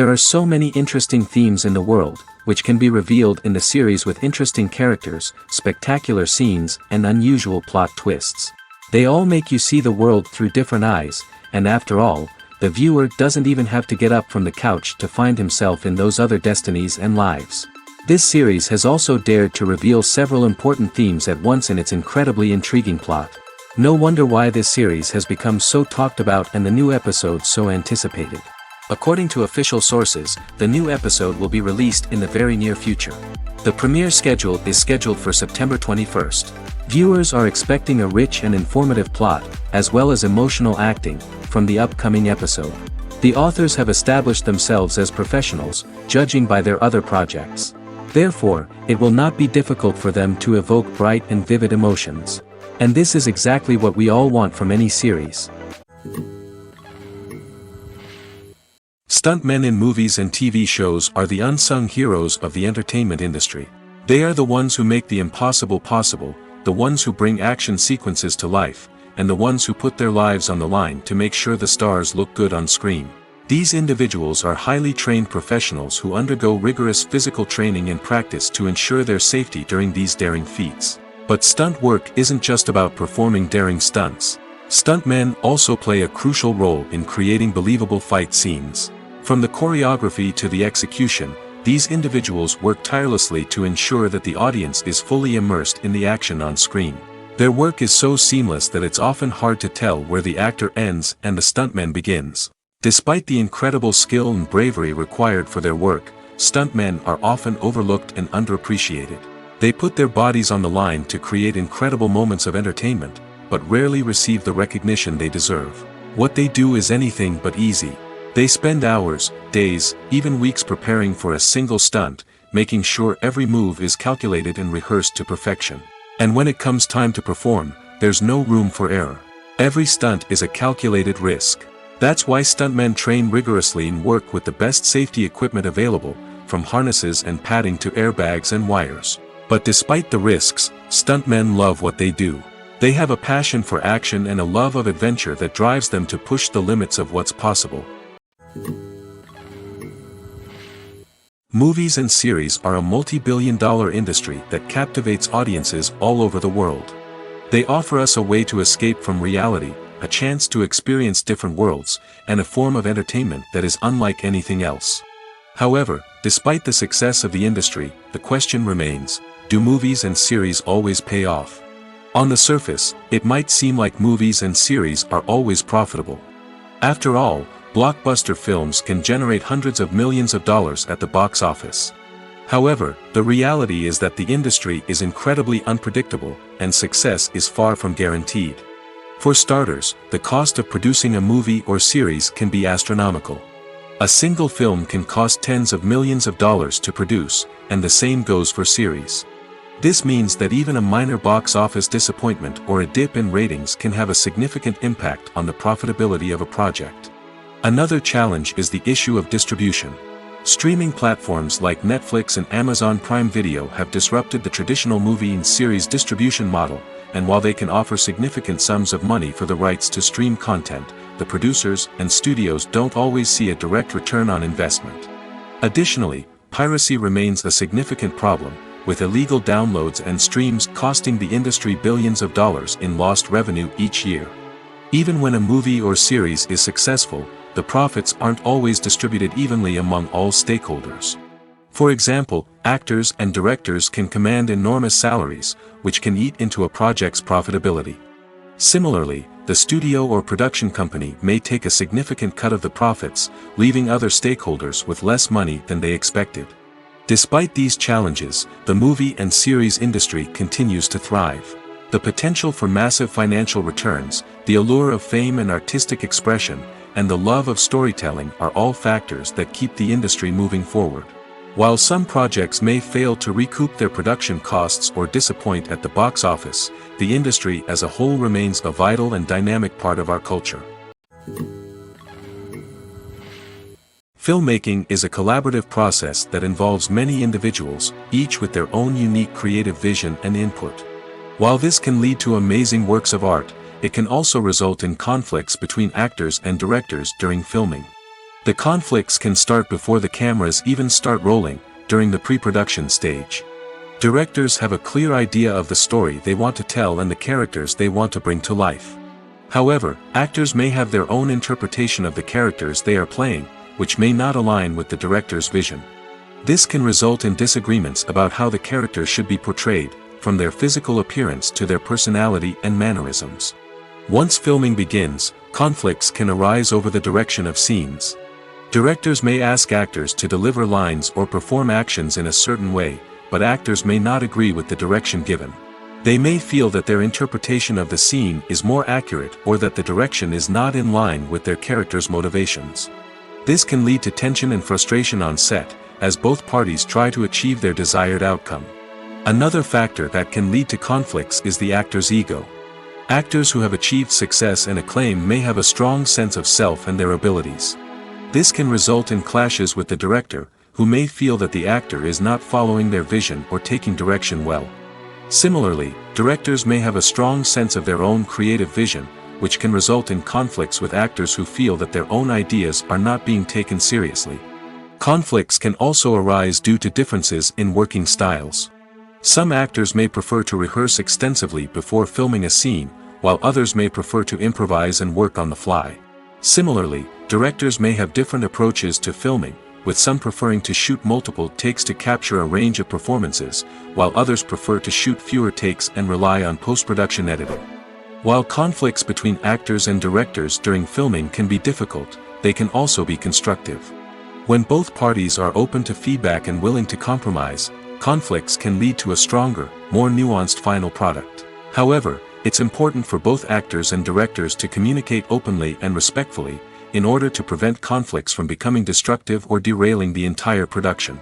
There are so many interesting themes in the world, which can be revealed in the series with interesting characters, spectacular scenes, and unusual plot twists. They all make you see the world through different eyes, and after all, the viewer doesn't even have to get up from the couch to find himself in those other destinies and lives. This series has also dared to reveal several important themes at once in its incredibly intriguing plot. No wonder why this series has become so talked about and the new episodes so anticipated. According to official sources, the new episode will be released in the very near future. The premiere schedule is scheduled for September 21st. Viewers are expecting a rich and informative plot, as well as emotional acting, from the upcoming episode. The authors have established themselves as professionals, judging by their other projects. Therefore, it will not be difficult for them to evoke bright and vivid emotions. And this is exactly what we all want from any series. Stuntmen in movies and TV shows are the unsung heroes of the entertainment industry. They are the ones who make the impossible possible, the ones who bring action sequences to life, and the ones who put their lives on the line to make sure the stars look good on screen. These individuals are highly trained professionals who undergo rigorous physical training and practice to ensure their safety during these daring feats. But stunt work isn't just about performing daring stunts. Stuntmen also play a crucial role in creating believable fight scenes. From the choreography to the execution, these individuals work tirelessly to ensure that the audience is fully immersed in the action on screen. Their work is so seamless that it's often hard to tell where the actor ends and the stuntman begins. Despite the incredible skill and bravery required for their work, stuntmen are often overlooked and underappreciated. They put their bodies on the line to create incredible moments of entertainment, but rarely receive the recognition they deserve. What they do is anything but easy. They spend hours, days, even weeks preparing for a single stunt, making sure every move is calculated and rehearsed to perfection. And when it comes time to perform, there's no room for error. Every stunt is a calculated risk. That's why stuntmen train rigorously and work with the best safety equipment available, from harnesses and padding to airbags and wires. But despite the risks, stuntmen love what they do. They have a passion for action and a love of adventure that drives them to push the limits of what's possible. Movies and series are a multi-billion-dollar industry that captivates audiences all over the world. They offer us a way to escape from reality, a chance to experience different worlds, and a form of entertainment that is unlike anything else. However, despite the success of the industry, the question remains, do movies and series always pay off? On the surface, it might seem like movies and series are always profitable. After all, blockbuster films can generate hundreds of millions of dollars at the box office. However, the reality is that the industry is incredibly unpredictable, and success is far from guaranteed. For starters, the cost of producing a movie or series can be astronomical. A single film can cost tens of millions of dollars to produce, and the same goes for series. This means that even a minor box office disappointment or a dip in ratings can have a significant impact on the profitability of a project. Another challenge is the issue of distribution. Streaming platforms like Netflix and Amazon Prime Video have disrupted the traditional movie and series distribution model, and while they can offer significant sums of money for the rights to stream content, the producers and studios don't always see a direct return on investment. Additionally, piracy remains a significant problem, with illegal downloads and streams costing the industry billions of dollars in lost revenue each year. Even when a movie or series is successful, the profits aren't always distributed evenly among all stakeholders. For example, actors and directors can command enormous salaries, which can eat into a project's profitability. Similarly, the studio or production company may take a significant cut of the profits, leaving other stakeholders with less money than they expected. Despite these challenges, the movie and series industry continues to thrive. The potential for massive financial returns, the allure of fame and artistic expression, and the love of storytelling are all factors that keep the industry moving forward. While some projects may fail to recoup their production costs or disappoint at the box office, the industry as a whole remains a vital and dynamic part of our culture. Filmmaking is a collaborative process that involves many individuals, each with their own unique creative vision and input. While this can lead to amazing works of art, it can also result in conflicts between actors and directors during filming. The conflicts can start before the cameras even start rolling, during the pre-production stage. Directors have a clear idea of the story they want to tell and the characters they want to bring to life. However, actors may have their own interpretation of the characters they are playing, which may not align with the director's vision. This can result in disagreements about how the characters should be portrayed, from their physical appearance to their personality and mannerisms. Once filming begins, conflicts can arise over the direction of scenes. Directors may ask actors to deliver lines or perform actions in a certain way, but actors may not agree with the direction given. They may feel that their interpretation of the scene is more accurate or that the direction is not in line with their character's motivations. This can lead to tension and frustration on set, as both parties try to achieve their desired outcome. Another factor that can lead to conflicts is the actor's ego. Actors who have achieved success and acclaim may have a strong sense of self and their abilities. This can result in clashes with the director, who may feel that the actor is not following their vision or taking direction well. Similarly, directors may have a strong sense of their own creative vision, which can result in conflicts with actors who feel that their own ideas are not being taken seriously. Conflicts can also arise due to differences in working styles. Some actors may prefer to rehearse extensively before filming a scene, while others may prefer to improvise and work on the fly. Similarly, directors may have different approaches to filming, with some preferring to shoot multiple takes to capture a range of performances, while others prefer to shoot fewer takes and rely on post-production editing. While conflicts between actors and directors during filming can be difficult, they can also be constructive. When both parties are open to feedback and willing to compromise, conflicts can lead to a stronger, more nuanced final product. However, it's important for both actors and directors to communicate openly and respectfully, in order to prevent conflicts from becoming destructive or derailing the entire production.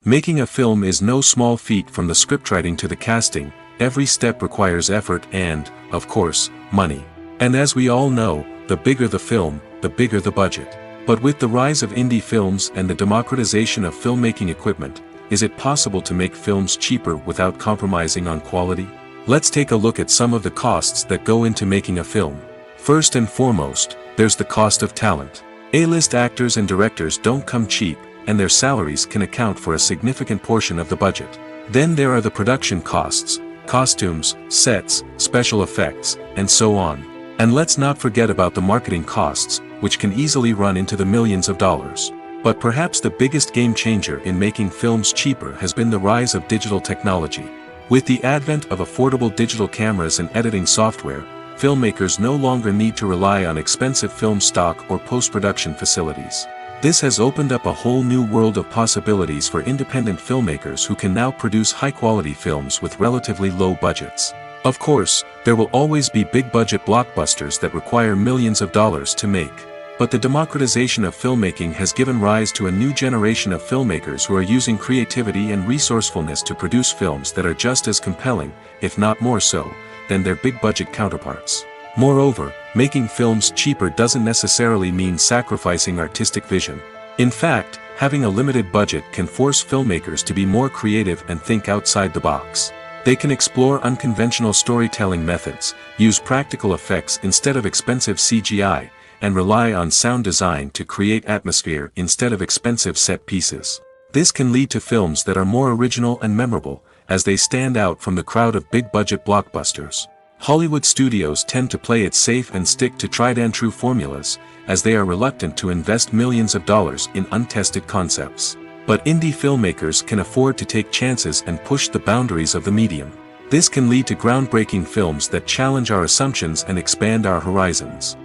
Making a film is no small feat. From the scriptwriting to the casting, every step requires effort and, of course, money. And as we all know, the bigger the film, the bigger the budget. But with the rise of indie films and the democratization of filmmaking equipment, is it possible to make films cheaper without compromising on quality? Let's take a look at some of the costs that go into making a film. First and foremost, there's the cost of talent. A-list actors and directors don't come cheap, and their salaries can account for a significant portion of the budget. Then there are the production costs, costumes, sets, special effects, and so on. And let's not forget about the marketing costs, which can easily run into the millions of dollars. But perhaps the biggest game changer in making films cheaper has been the rise of digital technology. With the advent of affordable digital cameras and editing software, filmmakers no longer need to rely on expensive film stock or post-production facilities. This has opened up a whole new world of possibilities for independent filmmakers who can now produce high-quality films with relatively low budgets. Of course, there will always be big-budget blockbusters that require millions of dollars to make. But the democratization of filmmaking has given rise to a new generation of filmmakers who are using creativity and resourcefulness to produce films that are just as compelling, if not more so, than their big-budget counterparts. Moreover, making films cheaper doesn't necessarily mean sacrificing artistic vision. In fact, having a limited budget can force filmmakers to be more creative and think outside the box. They can explore unconventional storytelling methods, use practical effects instead of expensive CGI, and rely on sound design to create atmosphere instead of expensive set pieces. This can lead to films that are more original and memorable, as they stand out from the crowd of big-budget blockbusters. Hollywood studios tend to play it safe and stick to tried-and-true formulas, as they are reluctant to invest millions of dollars in untested concepts. But indie filmmakers can afford to take chances and push the boundaries of the medium. This can lead to groundbreaking films that challenge our assumptions and expand our horizons.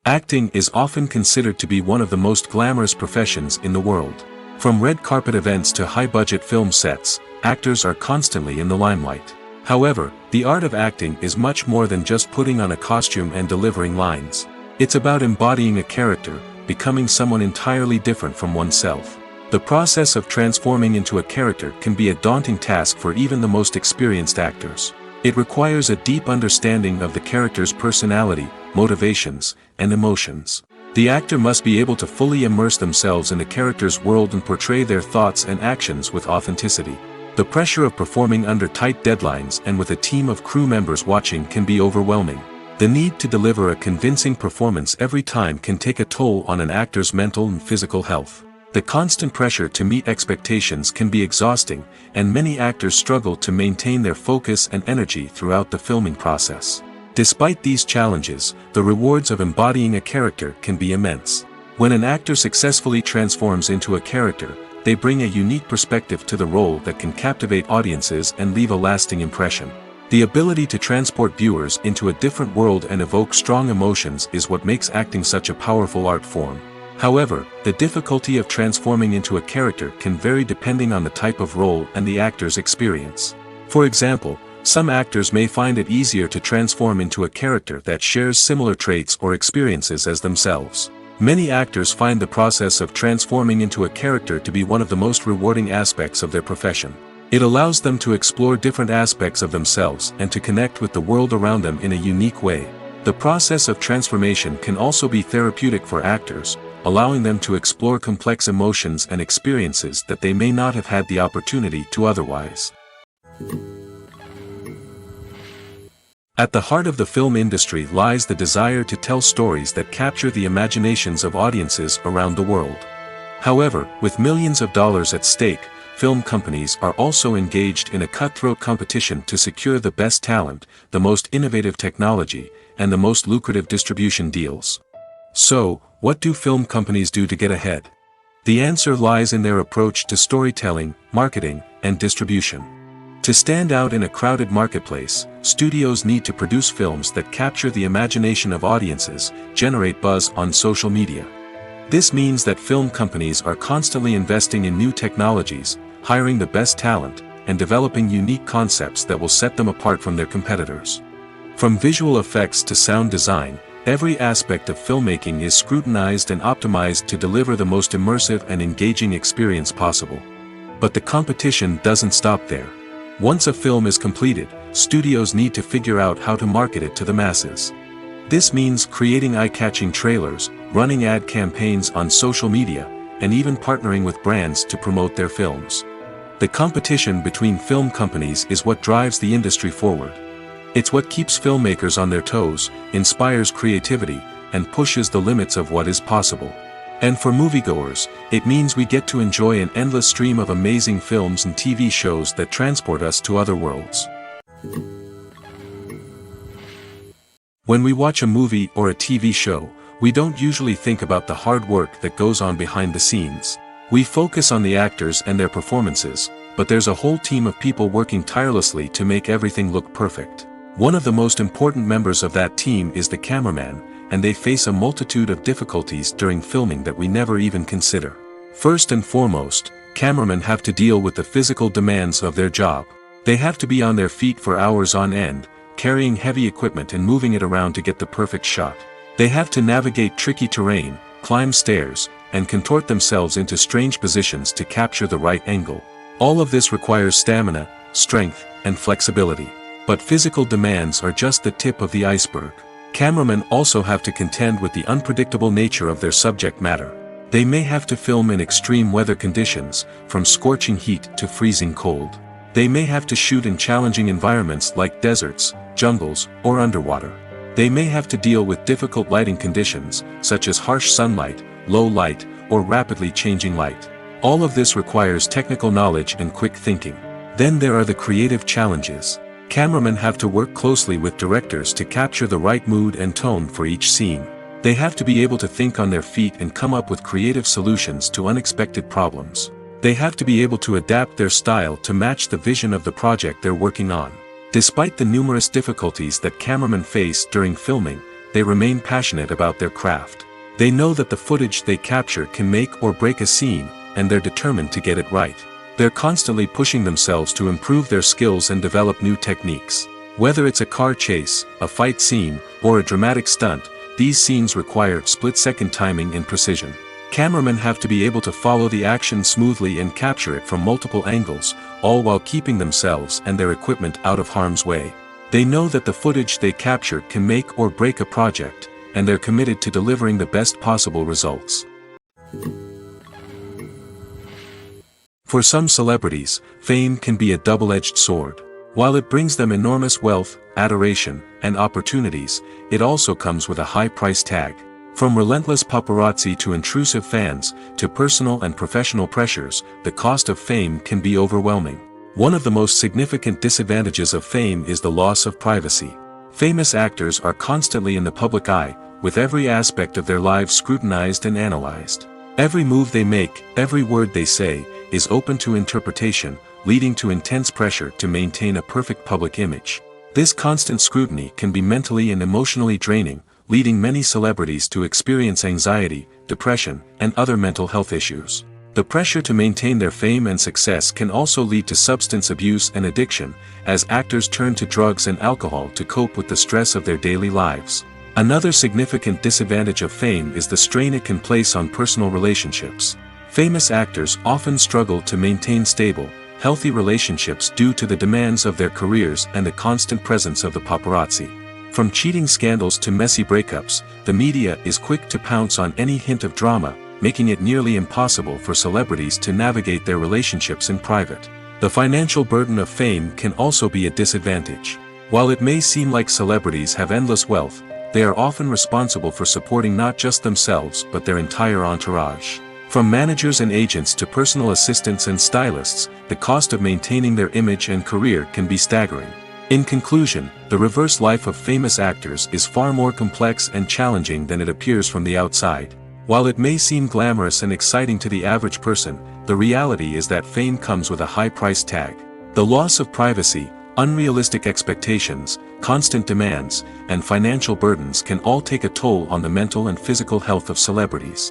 Acting is often considered to be one of the most glamorous professions in the world. From red carpet events to high-budget film sets, actors are constantly in the limelight. However, the art of acting is much more than just putting on a costume and delivering lines. It's about embodying a character, becoming someone entirely different from oneself. The process of transforming into a character can be a daunting task for even the most experienced actors. It requires a deep understanding of the character's personality, motivations, and emotions. The actor must be able to fully immerse themselves in the character's world and portray their thoughts and actions with authenticity. The pressure of performing under tight deadlines and with a team of crew members watching can be overwhelming. The need to deliver a convincing performance every time can take a toll on an actor's mental and physical health. The constant pressure to meet expectations can be exhausting, and many actors struggle to maintain their focus and energy throughout the filming process. Despite these challenges, the rewards of embodying a character can be immense. When an actor successfully transforms into a character, they bring a unique perspective to the role that can captivate audiences and leave a lasting impression. The ability to transport viewers into a different world and evoke strong emotions is what makes acting such a powerful art form. However, the difficulty of transforming into a character can vary depending on the type of role and the actor's experience. For example, some actors may find it easier to transform into a character that shares similar traits or experiences as themselves. Many actors find the process of transforming into a character to be one of the most rewarding aspects of their profession. It allows them to explore different aspects of themselves and to connect with the world around them in a unique way. The process of transformation can also be therapeutic for actors, allowing them to explore complex emotions and experiences that they may not have had the opportunity to otherwise. At the heart of the film industry lies the desire to tell stories that capture the imaginations of audiences around the world. However, with millions of dollars at stake, film companies are also engaged in a cutthroat competition to secure the best talent, the most innovative technology, and the most lucrative distribution deals. So, what do film companies do to get ahead? The answer lies in their approach to storytelling, marketing, and distribution. To stand out in a crowded marketplace, studios need to produce films that capture the imagination of audiences, generate buzz on social media. This means that film companies are constantly investing in new technologies, hiring the best talent, and developing unique concepts that will set them apart from their competitors. From visual effects to sound design, every aspect of filmmaking is scrutinized and optimized to deliver the most immersive and engaging experience possible. But the competition doesn't stop there. Once a film is completed, studios need to figure out how to market it to the masses. This means creating eye-catching trailers, running ad campaigns on social media, and even partnering with brands to promote their films. The competition between film companies is what drives the industry forward. It's what keeps filmmakers on their toes, inspires creativity, and pushes the limits of what is possible. And for moviegoers, it means we get to enjoy an endless stream of amazing films and TV shows that transport us to other worlds. When we watch a movie or a TV show, we don't usually think about the hard work that goes on behind the scenes. We focus on the actors and their performances, but there's a whole team of people working tirelessly to make everything look perfect. One of the most important members of that team is the cameraman, and they face a multitude of difficulties during filming that we never even consider. First and foremost, cameramen have to deal with the physical demands of their job. They have to be on their feet for hours on end, carrying heavy equipment and moving it around to get the perfect shot. They have to navigate tricky terrain, climb stairs, and contort themselves into strange positions to capture the right angle. All of this requires stamina, strength, and flexibility. But physical demands are just the tip of the iceberg. Cameramen also have to contend with the unpredictable nature of their subject matter. They may have to film in extreme weather conditions, from scorching heat to freezing cold. They may have to shoot in challenging environments like deserts, jungles, or underwater. They may have to deal with difficult lighting conditions, such as harsh sunlight, low light, or rapidly changing light. All of this requires technical knowledge and quick thinking. Then there are the creative challenges. Cameramen have to work closely with directors to capture the right mood and tone for each scene. They have to be able to think on their feet and come up with creative solutions to unexpected problems. They have to be able to adapt their style to match the vision of the project they're working on. Despite the numerous difficulties that cameramen face during filming, they remain passionate about their craft. They know that the footage they capture can make or break a scene, and they're determined to get it right. They're constantly pushing themselves to improve their skills and develop new techniques. Whether it's a car chase, a fight scene, or a dramatic stunt, these scenes require split-second timing and precision. Cameramen have to be able to follow the action smoothly and capture it from multiple angles, all while keeping themselves and their equipment out of harm's way. They know that the footage they capture can make or break a project, and they're committed to delivering the best possible results. For some celebrities, fame can be a double-edged sword. While it brings them enormous wealth, adoration, and opportunities, it also comes with a high price tag. From relentless paparazzi to intrusive fans, to personal and professional pressures, the cost of fame can be overwhelming. One of the most significant disadvantages of fame is the loss of privacy. Famous actors are constantly in the public eye, with every aspect of their lives scrutinized and analyzed. Every move they make, every word they say, is open to interpretation, leading to intense pressure to maintain a perfect public image. This constant scrutiny can be mentally and emotionally draining, leading many celebrities to experience anxiety, depression, and other mental health issues. The pressure to maintain their fame and success can also lead to substance abuse and addiction, as actors turn to drugs and alcohol to cope with the stress of their daily lives. Another significant disadvantage of fame is the strain it can place on personal relationships. Famous actors often struggle to maintain stable, healthy relationships due to the demands of their careers and the constant presence of the paparazzi. From cheating scandals to messy breakups, the media is quick to pounce on any hint of drama, making it nearly impossible for celebrities to navigate their relationships in private. The financial burden of fame can also be a disadvantage. While it may seem like celebrities have endless wealth, they are often responsible for supporting not just themselves but their entire entourage. From managers and agents to personal assistants and stylists, the cost of maintaining their image and career can be staggering. In conclusion, the reverse life of famous actors is far more complex and challenging than it appears from the outside. While it may seem glamorous and exciting to the average person, the reality is that fame comes with a high price tag. The loss of privacy, unrealistic expectations, constant demands, and financial burdens can all take a toll on the mental and physical health of celebrities.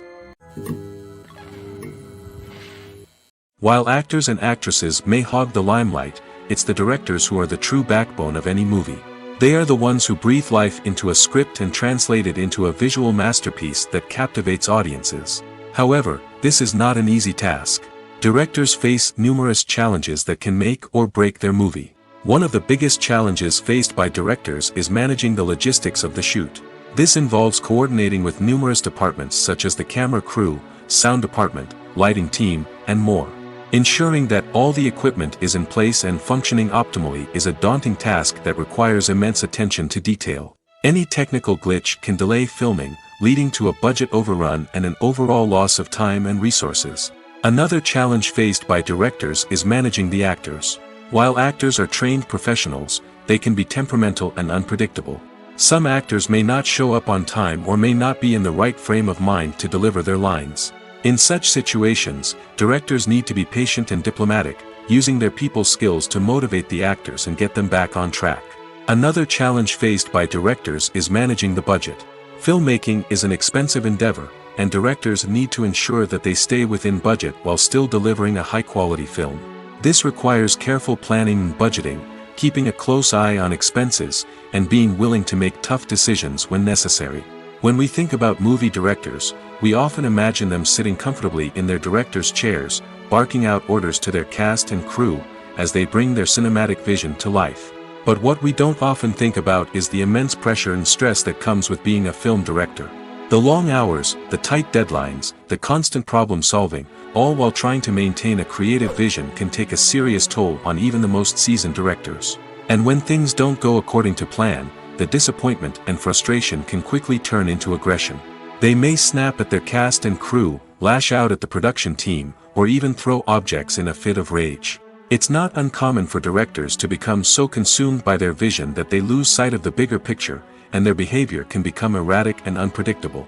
While actors and actresses may hog the limelight, it's the directors who are the true backbone of any movie. They are the ones who breathe life into a script and translate it into a visual masterpiece that captivates audiences. However, this is not an easy task. Directors face numerous challenges that can make or break their movie. One of the biggest challenges faced by directors is managing the logistics of the shoot. This involves coordinating with numerous departments such as the camera crew, sound department, lighting team, and more. Ensuring that all the equipment is in place and functioning optimally is a daunting task that requires immense attention to detail. Any technical glitch can delay filming, leading to a budget overrun and an overall loss of time and resources. Another challenge faced by directors is managing the actors. While actors are trained professionals, they can be temperamental and unpredictable. Some actors may not show up on time or may not be in the right frame of mind to deliver their lines. In such situations, directors need to be patient and diplomatic, using their people skills to motivate the actors and get them back on track. Another challenge faced by directors is managing the budget. Filmmaking is an expensive endeavor, and directors need to ensure that they stay within budget while still delivering a high-quality film. This requires careful planning and budgeting, keeping a close eye on expenses, and being willing to make tough decisions when necessary. When we think about movie directors, we often imagine them sitting comfortably in their director's chairs, barking out orders to their cast and crew, as they bring their cinematic vision to life. But what we don't often think about is the immense pressure and stress that comes with being a film director. The long hours, the tight deadlines, the constant problem solving, all while trying to maintain a creative vision can take a serious toll on even the most seasoned directors. And when things don't go according to plan, the disappointment and frustration can quickly turn into aggression. They may snap at their cast and crew, lash out at the production team, or even throw objects in a fit of rage. It's not uncommon for directors to become so consumed by their vision that they lose sight of the bigger picture, and their behavior can become erratic and unpredictable.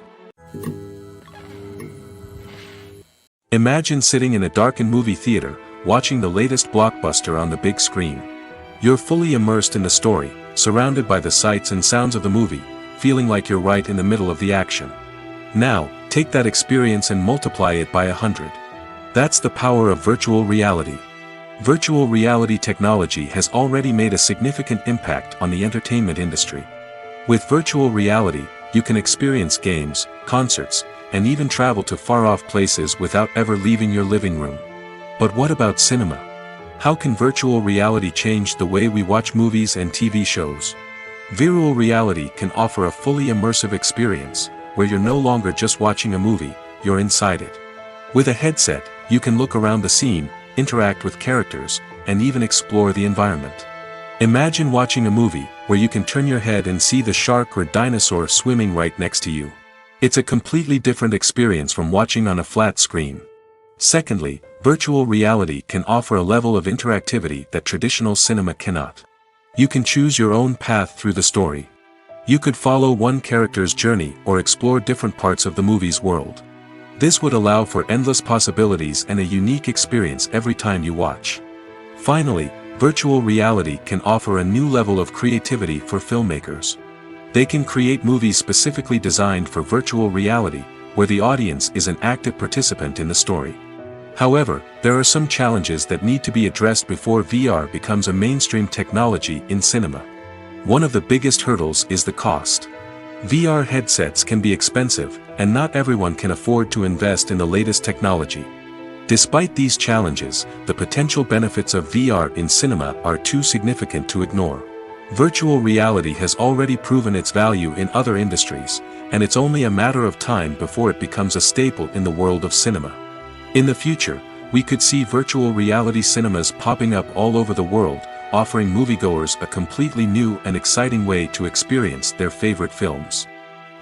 Imagine sitting in a darkened movie theater, watching the latest blockbuster on the big screen. You're fully immersed in the story, surrounded by the sights and sounds of the movie, feeling like you're right in the middle of the action. Now, take that experience and multiply it by 100. That's the power of virtual reality. Virtual reality technology has already made a significant impact on the entertainment industry. With virtual reality, you can experience games, concerts, and even travel to far-off places without ever leaving your living room. But what about cinema? How can virtual reality change the way we watch movies and TV shows? Virtual reality can offer a fully immersive experience, where you're no longer just watching a movie, you're inside it. With a headset, you can look around the scene, interact with characters, and even explore the environment. Imagine watching a movie where you can turn your head and see the shark or dinosaur swimming right next to you. It's a completely different experience from watching on a flat screen. Secondly, virtual reality can offer a level of interactivity that traditional cinema cannot. You can choose your own path through the story. You could follow one character's journey or explore different parts of the movie's world. This would allow for endless possibilities and a unique experience every time you watch. Finally, virtual reality can offer a new level of creativity for filmmakers. They can create movies specifically designed for virtual reality, where the audience is an active participant in the story. However, there are some challenges that need to be addressed before VR becomes a mainstream technology in cinema. One of the biggest hurdles is the cost. VR headsets can be expensive, and not everyone can afford to invest in the latest technology. Despite these challenges, the potential benefits of VR in cinema are too significant to ignore. Virtual reality has already proven its value in other industries, and it's only a matter of time before it becomes a staple in the world of cinema. In the future, we could see virtual reality cinemas popping up all over the world, offering moviegoers a completely new and exciting way to experience their favorite films.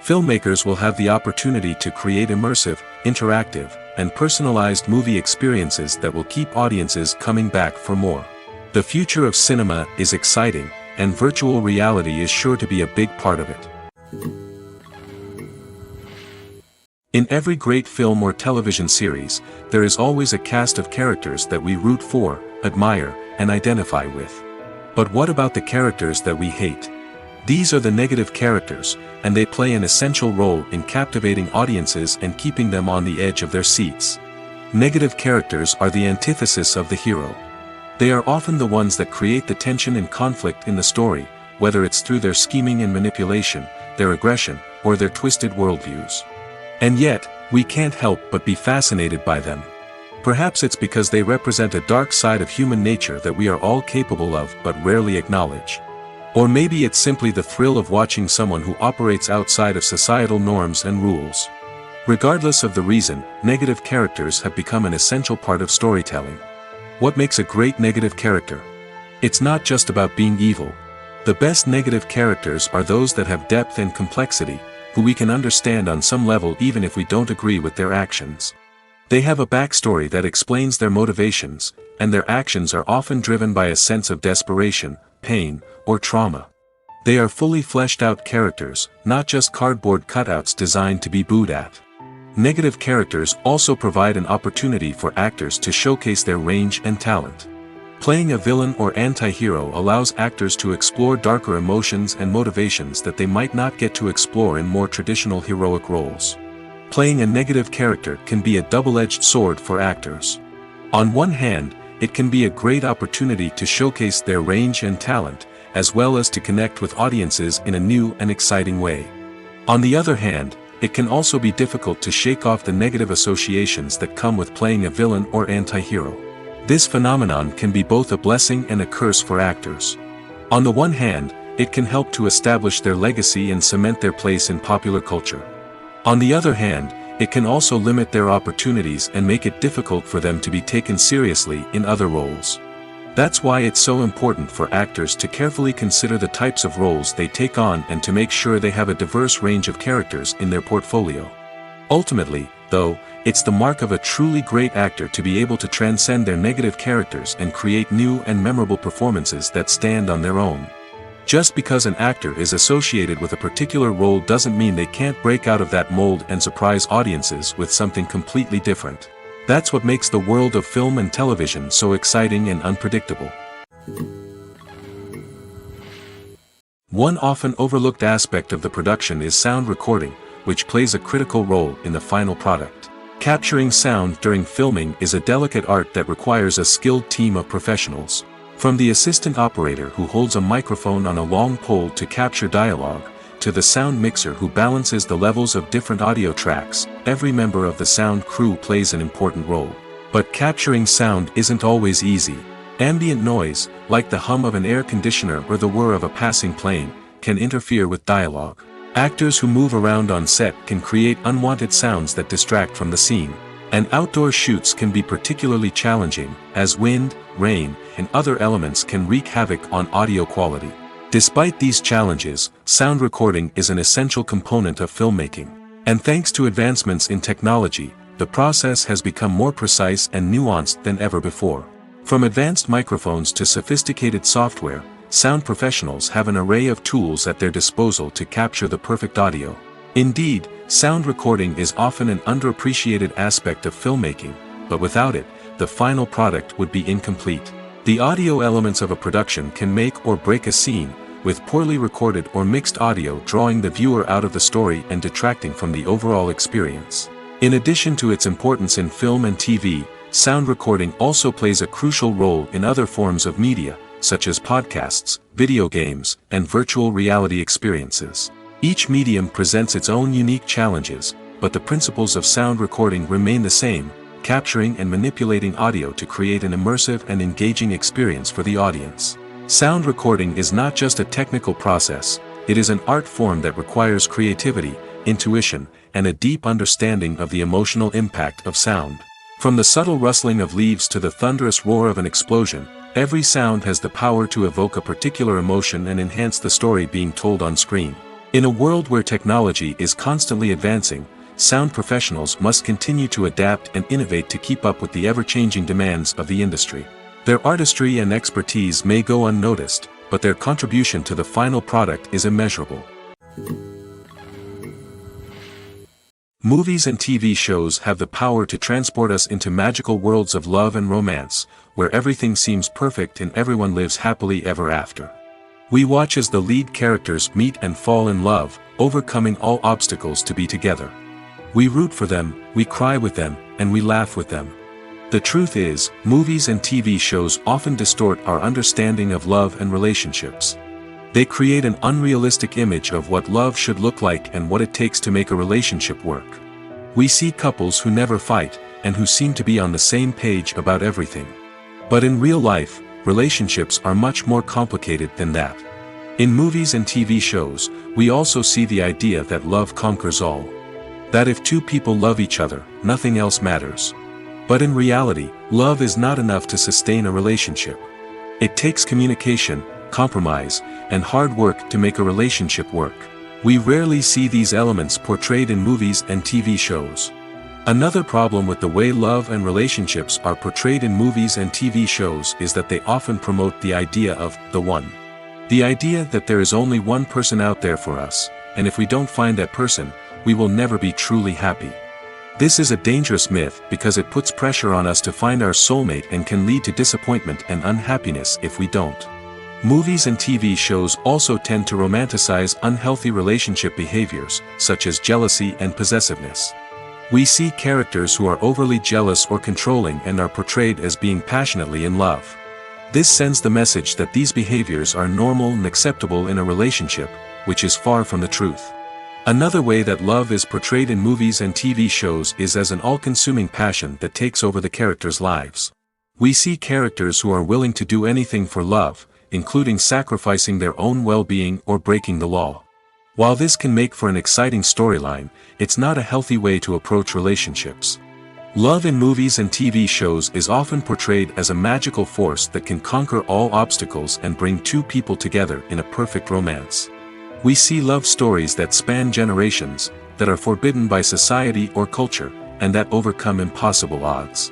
Filmmakers will have the opportunity to create immersive, interactive, and personalized movie experiences that will keep audiences coming back for more. The future of cinema is exciting, and virtual reality is sure to be a big part of it. In every great film or television series, there is always a cast of characters that we root for, admire, and identify with. But what about the characters that we hate? These are the negative characters, and they play an essential role in captivating audiences and keeping them on the edge of their seats. Negative characters are the antithesis of the hero. They are often the ones that create the tension and conflict in the story, whether it's through their scheming and manipulation, their aggression, or their twisted worldviews. And yet, we can't help but be fascinated by them. Perhaps it's because they represent a dark side of human nature that we are all capable of but rarely acknowledge. Or maybe it's simply the thrill of watching someone who operates outside of societal norms and rules. Regardless of the reason, negative characters have become an essential part of storytelling. What makes a great negative character? It's not just about being evil. The best negative characters are those that have depth and complexity, who we can understand on some level even if we don't agree with their actions. They have a backstory that explains their motivations, and their actions are often driven by a sense of desperation, pain, or trauma. They are fully fleshed out characters, not just cardboard cutouts designed to be booed at. Negative characters also provide an opportunity for actors to showcase their range and talent. Playing a villain or anti-hero allows actors to explore darker emotions and motivations that they might not get to explore in more traditional heroic roles. Playing a negative character can be a double-edged sword for actors. On one hand, it can be a great opportunity to showcase their range and talent, as well as to connect with audiences in a new and exciting way. On the other hand, it can also be difficult to shake off the negative associations that come with playing a villain or anti-hero. This phenomenon can be both a blessing and a curse for actors. On the one hand, it can help to establish their legacy and cement their place in popular culture. On the other hand, it can also limit their opportunities and make it difficult for them to be taken seriously in other roles. That's why it's so important for actors to carefully consider the types of roles they take on and to make sure they have a diverse range of characters in their portfolio. Ultimately, though, it's the mark of a truly great actor to be able to transcend their negative characters and create new and memorable performances that stand on their own. Just because an actor is associated with a particular role doesn't mean they can't break out of that mold and surprise audiences with something completely different. That's what makes the world of film and television so exciting and unpredictable. One often overlooked aspect of the production is sound recording, which plays a critical role in the final product. Capturing sound during filming is a delicate art that requires a skilled team of professionals. From the assistant operator who holds a microphone on a long pole to capture dialogue, to the sound mixer who balances the levels of different audio tracks, every member of the sound crew plays an important role. But capturing sound isn't always easy. Ambient noise, like the hum of an air conditioner or the whir of a passing plane, can interfere with dialogue. Actors who move around on set can create unwanted sounds that distract from the scene. And outdoor shoots can be particularly challenging, as wind, rain, and other elements can wreak havoc on audio quality. Despite these challenges, sound recording is an essential component of filmmaking. And thanks to advancements in technology, the process has become more precise and nuanced than ever before. From advanced microphones to sophisticated software, sound professionals have an array of tools at their disposal to capture the perfect audio. Indeed, sound recording is often an underappreciated aspect of filmmaking, but without it, the final product would be incomplete. The audio elements of a production can make or break a scene, with poorly recorded or mixed audio drawing the viewer out of the story and detracting from the overall experience. In addition to its importance in film and TV, sound recording also plays a crucial role in other forms of media, such as podcasts, video games, and virtual reality experiences. Each medium presents its own unique challenges, but the principles of sound recording remain the same, capturing and manipulating audio to create an immersive and engaging experience for the audience. Sound recording is not just a technical process, it is an art form that requires creativity, intuition, and a deep understanding of the emotional impact of sound. From the subtle rustling of leaves to the thunderous roar of an explosion, every sound has the power to evoke a particular emotion and enhance the story being told on screen. In a world where technology is constantly advancing, sound professionals must continue to adapt and innovate to keep up with the ever-changing demands of the industry. Their artistry and expertise may go unnoticed, but their contribution to the final product is immeasurable. Movies and TV shows have the power to transport us into magical worlds of love and romance, where everything seems perfect and everyone lives happily ever after. We watch as the lead characters meet and fall in love, overcoming all obstacles to be together. We root for them, we cry with them, and we laugh with them. The truth is, movies and TV shows often distort our understanding of love and relationships. They create an unrealistic image of what love should look like and what it takes to make a relationship work. We see couples who never fight, and who seem to be on the same page about everything. But in real life, relationships are much more complicated than that. In movies and TV shows, we also see the idea that love conquers all. That if two people love each other, nothing else matters. But in reality, love is not enough to sustain a relationship. It takes communication, compromise, and hard work to make a relationship work. We rarely see these elements portrayed in movies and TV shows. Another problem with the way love and relationships are portrayed in movies and TV shows is that they often promote the idea of the one. The idea that there is only one person out there for us, and if we don't find that person, we will never be truly happy. This is a dangerous myth because it puts pressure on us to find our soulmate and can lead to disappointment and unhappiness if we don't. Movies and TV shows also tend to romanticize unhealthy relationship behaviors, such as jealousy and possessiveness. We see characters who are overly jealous or controlling and are portrayed as being passionately in love. This sends the message that these behaviors are normal and acceptable in a relationship, which is far from the truth. Another way that love is portrayed in movies and TV shows is as an all-consuming passion that takes over the characters' lives. We see characters who are willing to do anything for love, including sacrificing their own well-being or breaking the law. While this can make for an exciting storyline, it's not a healthy way to approach relationships. Love in movies and TV shows is often portrayed as a magical force that can conquer all obstacles and bring two people together in a perfect romance. We see love stories that span generations, that are forbidden by society or culture, and that overcome impossible odds.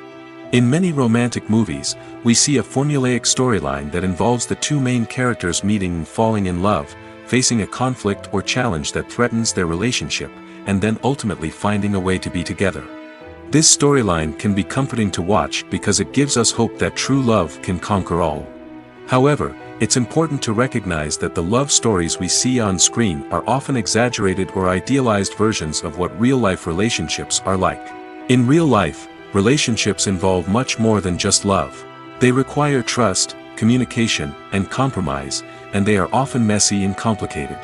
In many romantic movies, we see a formulaic storyline that involves the two main characters meeting and falling in love, facing a conflict or challenge that threatens their relationship, and then ultimately finding a way to be together. This storyline can be comforting to watch because it gives us hope that true love can conquer all. However, it's important to recognize that the love stories we see on screen are often exaggerated or idealized versions of what real-life relationships are like. In real life, relationships involve much more than just love. They require trust, communication, and compromise, and they are often messy and complicated.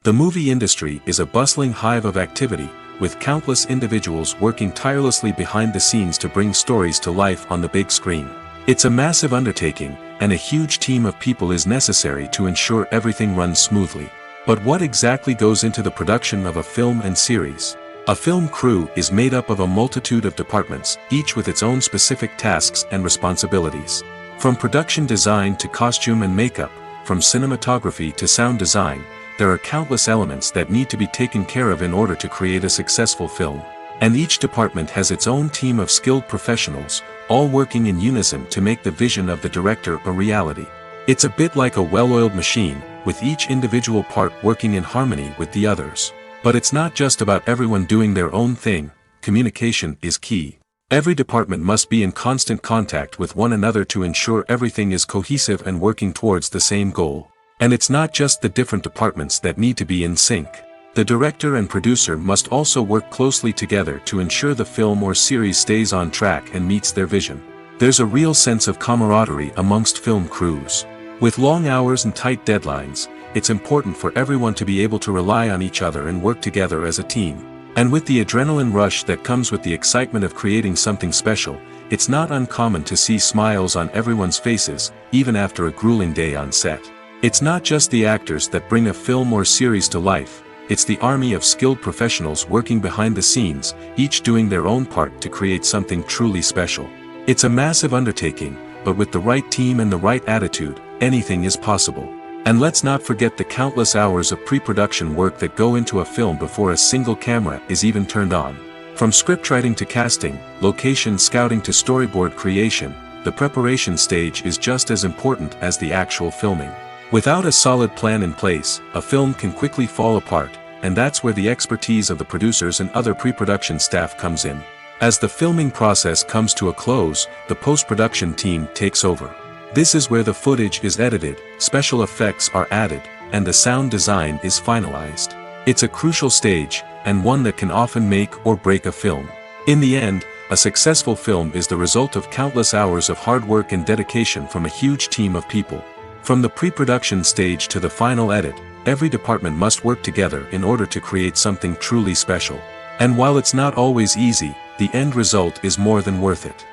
The movie industry is a bustling hive of activity, with countless individuals working tirelessly behind the scenes to bring stories to life on the big screen. It's a massive undertaking, and a huge team of people is necessary to ensure everything runs smoothly. But what exactly goes into the production of a film and series? A film crew is made up of a multitude of departments, each with its own specific tasks and responsibilities. From production design to costume and makeup, from cinematography to sound design, there are countless elements that need to be taken care of in order to create a successful film. And each department has its own team of skilled professionals, all working in unison to make the vision of the director a reality. It's a bit like a well-oiled machine, with each individual part working in harmony with the others. But it's not just about everyone doing their own thing. Communication is key. Every department must be in constant contact with one another to ensure everything is cohesive and working towards the same goal. And it's not just the different departments that need to be in sync. The director and producer must also work closely together to ensure the film or series stays on track and meets their vision. There's a real sense of camaraderie amongst film crews. With long hours and tight deadlines, it's important for everyone to be able to rely on each other and work together as a team. And with the adrenaline rush that comes with the excitement of creating something special, it's not uncommon to see smiles on everyone's faces, even after a grueling day on set. It's not just the actors that bring a film or series to life, it's the army of skilled professionals working behind the scenes, each doing their own part to create something truly special. It's a massive undertaking, but with the right team and the right attitude, anything is possible. And let's not forget the countless hours of pre-production work that go into a film before a single camera is even turned on. From scriptwriting to casting, location scouting to storyboard creation, the preparation stage is just as important as the actual filming. Without a solid plan in place, a film can quickly fall apart, and that's where the expertise of the producers and other pre-production staff comes in. As the filming process comes to a close, the post-production team takes over. This is where the footage is edited, special effects are added, and the sound design is finalized. It's a crucial stage, and one that can often make or break a film. In the end, a successful film is the result of countless hours of hard work and dedication from a huge team of people. From the pre-production stage to the final edit, every department must work together in order to create something truly special. And while it's not always easy, the end result is more than worth it.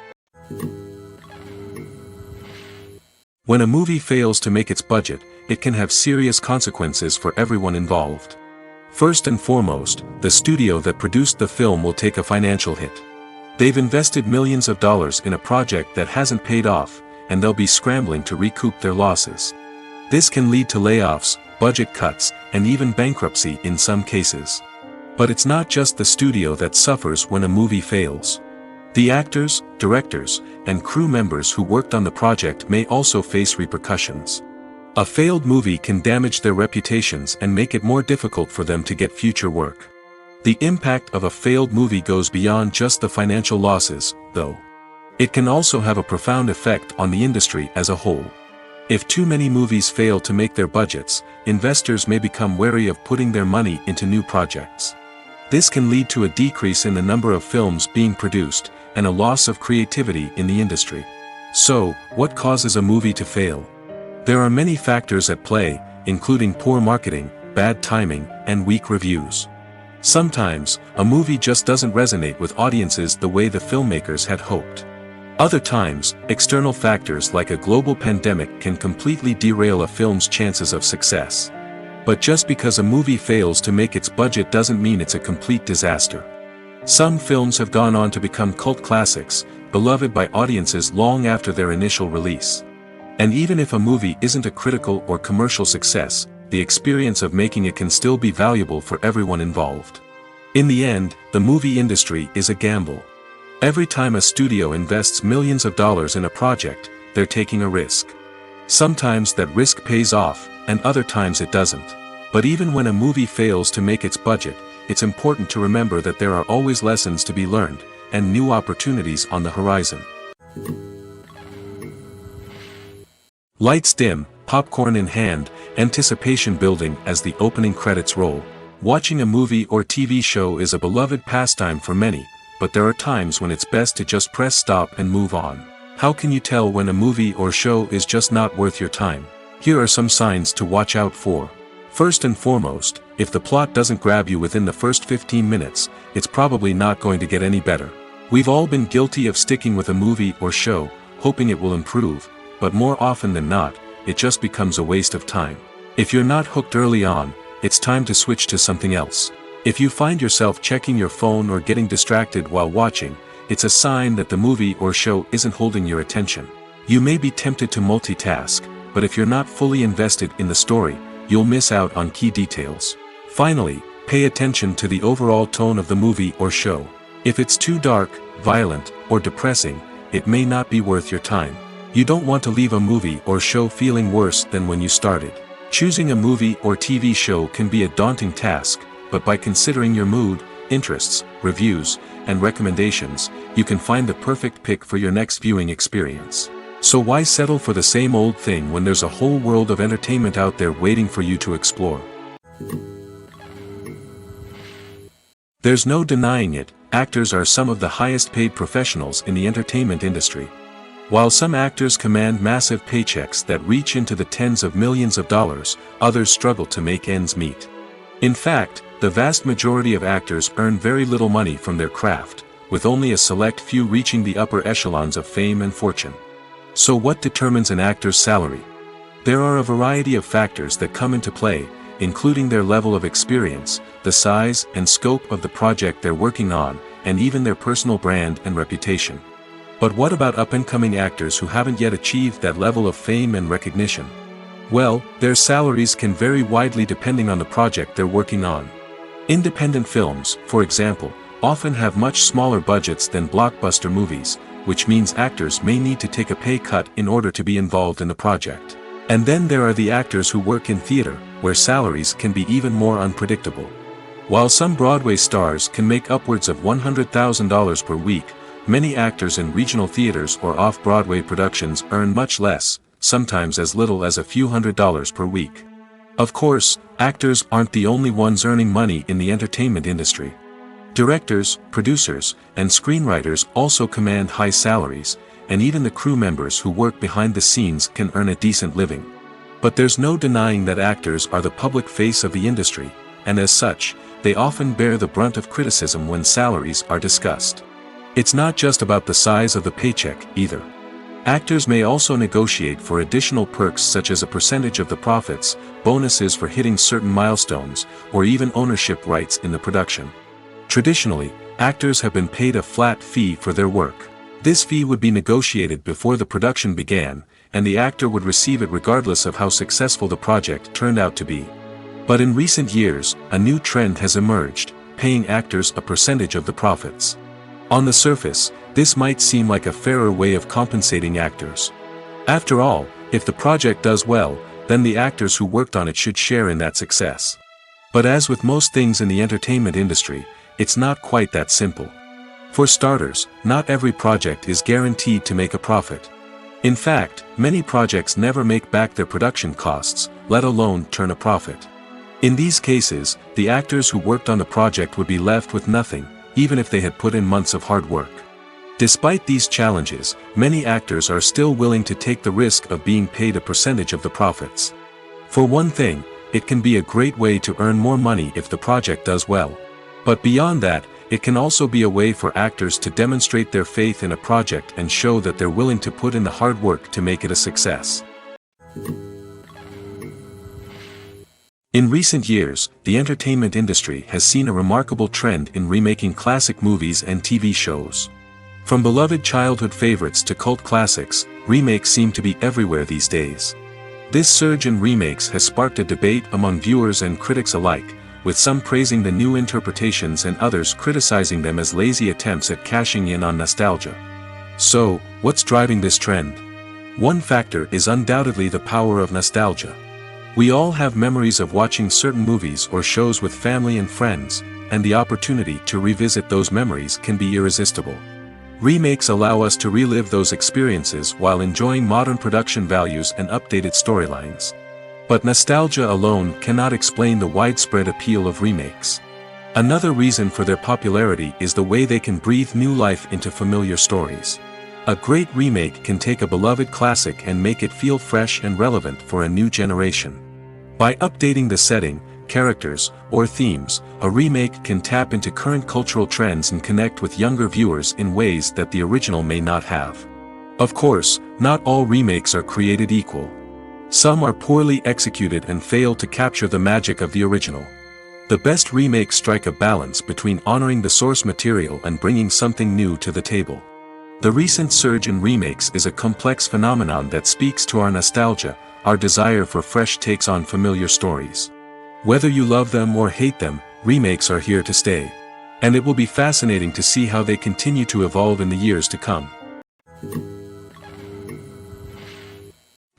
When a movie fails to make its budget, it can have serious consequences for everyone involved. First and foremost, the studio that produced the film will take a financial hit. They've invested millions of dollars in a project that hasn't paid off, and they'll be scrambling to recoup their losses. This can lead to layoffs, budget cuts, and even bankruptcy in some cases. But it's not just the studio that suffers when a movie fails. The actors, directors, and crew members who worked on the project may also face repercussions. A failed movie can damage their reputations and make it more difficult for them to get future work. The impact of a failed movie goes beyond just the financial losses, though. It can also have a profound effect on the industry as a whole. If too many movies fail to make their budgets, investors may become wary of putting their money into new projects. This can lead to a decrease in the number of films being produced, and a loss of creativity in the industry. So, what causes a movie to fail? There are many factors at play, including poor marketing, bad timing, and weak reviews. Sometimes, a movie just doesn't resonate with audiences the way the filmmakers had hoped. Other times, external factors like a global pandemic can completely derail a film's chances of success. But just because a movie fails to make its budget doesn't mean it's a complete disaster. Some films have gone on to become cult classics, beloved by audiences long after their initial release. And even if a movie isn't a critical or commercial success, the experience of making it can still be valuable for everyone involved. In the end, the movie industry is a gamble. Every time a studio invests millions of dollars in a project, they're taking a risk. Sometimes that risk pays off, and other times it doesn't. But even when a movie fails to make its budget, it's important to remember that there are always lessons to be learned, and new opportunities on the horizon. Lights dim, popcorn in hand, anticipation building as the opening credits roll. Watching a movie or TV show is a beloved pastime for many, but there are times when it's best to just press stop and move on. How can you tell when a movie or show is just not worth your time? Here are some signs to watch out for. First and foremost, if the plot doesn't grab you within the first 15 minutes, it's probably not going to get any better. We've all been guilty of sticking with a movie or show, hoping it will improve, but more often than not, it just becomes a waste of time. If you're not hooked early on, it's time to switch to something else. If you find yourself checking your phone or getting distracted while watching, it's a sign that the movie or show isn't holding your attention. You may be tempted to multitask, but if you're not fully invested in the story, you'll miss out on key details. Finally, pay attention to the overall tone of the movie or show. If it's too dark, violent, or depressing, it may not be worth your time. You don't want to leave a movie or show feeling worse than when you started. Choosing a movie or TV show can be a daunting task, but by considering your mood, interests, reviews, and recommendations, you can find the perfect pick for your next viewing experience. So why settle for the same old thing when there's a whole world of entertainment out there waiting for you to explore? There's no denying it, actors are some of the highest paid professionals in the entertainment industry. While some actors command massive paychecks that reach into the tens of millions of dollars, others struggle to make ends meet. In fact, the vast majority of actors earn very little money from their craft, with only a select few reaching the upper echelons of fame and fortune. So what determines an actor's salary? There are a variety of factors that come into play, including their level of experience, the size and scope of the project they're working on, and even their personal brand and reputation. But what about up-and-coming actors who haven't yet achieved that level of fame and recognition? Well, their salaries can vary widely depending on the project they're working on. Independent films, for example, often have much smaller budgets than blockbuster movies, which means actors may need to take a pay cut in order to be involved in the project. And then there are the actors who work in theater, where salaries can be even more unpredictable. While some Broadway stars can make upwards of $100,000 per week, many actors in regional theaters or off-Broadway productions earn much less, sometimes as little as a few $100s per week. Of course, actors aren't the only ones earning money in the entertainment industry. Directors, producers, and screenwriters also command high salaries, and even the crew members who work behind the scenes can earn a decent living. But there's no denying that actors are the public face of the industry, and as such, they often bear the brunt of criticism when salaries are discussed. It's not just about the size of the paycheck, either. Actors may also negotiate for additional perks such as a percentage of the profits, bonuses for hitting certain milestones, or even ownership rights in the production. Traditionally, actors have been paid a flat fee for their work. This fee would be negotiated before the production began, and the actor would receive it regardless of how successful the project turned out to be. But in recent years, a new trend has emerged, paying actors a percentage of the profits. On the surface, this might seem like a fairer way of compensating actors. After all, if the project does well, then the actors who worked on it should share in that success. But as with most things in the entertainment industry, it's not quite that simple. For starters, not every project is guaranteed to make a profit. In fact, many projects never make back their production costs, let alone turn a profit. In these cases, the actors who worked on the project would be left with nothing, even if they had put in months of hard work. Despite these challenges, many actors are still willing to take the risk of being paid a percentage of the profits. For one thing, it can be a great way to earn more money if the project does well. But beyond that, it can also be a way for actors to demonstrate their faith in a project and show that they're willing to put in the hard work to make it a success. In recent years, the entertainment industry has seen a remarkable trend in remaking classic movies and TV shows. From beloved childhood favorites to cult classics, remakes seem to be everywhere these days. This surge in remakes has sparked a debate among viewers and critics alike, with some praising the new interpretations and others criticizing them as lazy attempts at cashing in on nostalgia. So, what's driving this trend? One factor is undoubtedly the power of nostalgia. We all have memories of watching certain movies or shows with family and friends, and the opportunity to revisit those memories can be irresistible. Remakes allow us to relive those experiences while enjoying modern production values and updated storylines. But nostalgia alone cannot explain the widespread appeal of remakes. Another reason for their popularity is the way they can breathe new life into familiar stories. A great remake can take a beloved classic and make it feel fresh and relevant for a new generation. By updating the setting, characters, or themes, a remake can tap into current cultural trends and connect with younger viewers in ways that the original may not have. Of course, not all remakes are created equal. Some are poorly executed and fail to capture the magic of the original. The best remakes strike a balance between honoring the source material and bringing something new to the table. The recent surge in remakes is a complex phenomenon that speaks to our nostalgia, our desire for fresh takes on familiar stories. Whether you love them or hate them, remakes are here to stay. And it will be fascinating to see how they continue to evolve in the years to come.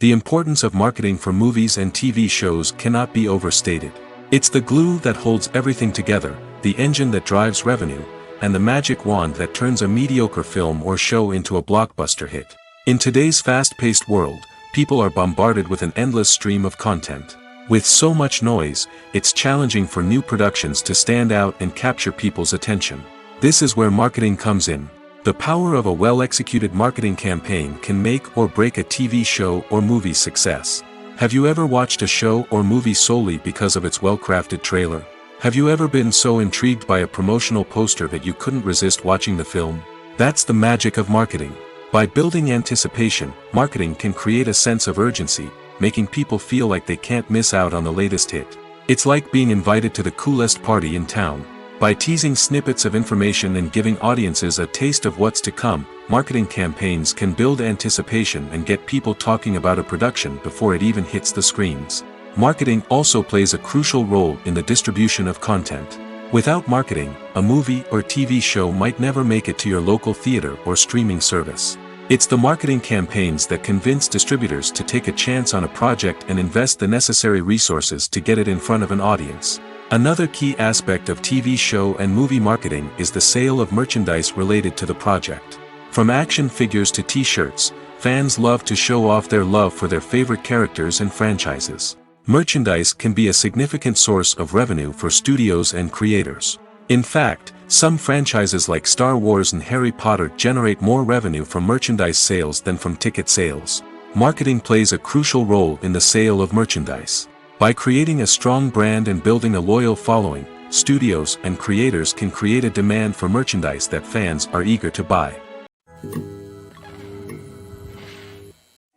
The importance of marketing for movies and TV shows cannot be overstated. It's the glue that holds everything together, the engine that drives revenue, and the magic wand that turns a mediocre film or show into a blockbuster hit. In today's fast-paced world, people are bombarded with an endless stream of content. With so much noise, it's challenging for new productions to stand out and capture people's attention. This is where marketing comes in. The power of a well-executed marketing campaign can make or break a TV show or movie's success. Have you ever watched a show or movie solely because of its well-crafted trailer? Have you ever been so intrigued by a promotional poster that you couldn't resist watching the film? That's the magic of marketing. By building anticipation, marketing can create a sense of urgency, making people feel like they can't miss out on the latest hit. It's like being invited to the coolest party in town. By teasing snippets of information and giving audiences a taste of what's to come, marketing campaigns can build anticipation and get people talking about a production before it even hits the screens. Marketing also plays a crucial role in the distribution of content. Without marketing, a movie or TV show might never make it to your local theater or streaming service. It's the marketing campaigns that convince distributors to take a chance on a project and invest the necessary resources to get it in front of an audience. Another key aspect of TV show and movie marketing is the sale of merchandise related to the project. From action figures to t-shirts, fans love to show off their love for their favorite characters and franchises. Merchandise can be a significant source of revenue for studios and creators. In fact, some franchises like Star Wars and Harry Potter generate more revenue from merchandise sales than from ticket sales. Marketing plays a crucial role in the sale of merchandise. By creating a strong brand and building a loyal following, studios and creators can create a demand for merchandise that fans are eager to buy.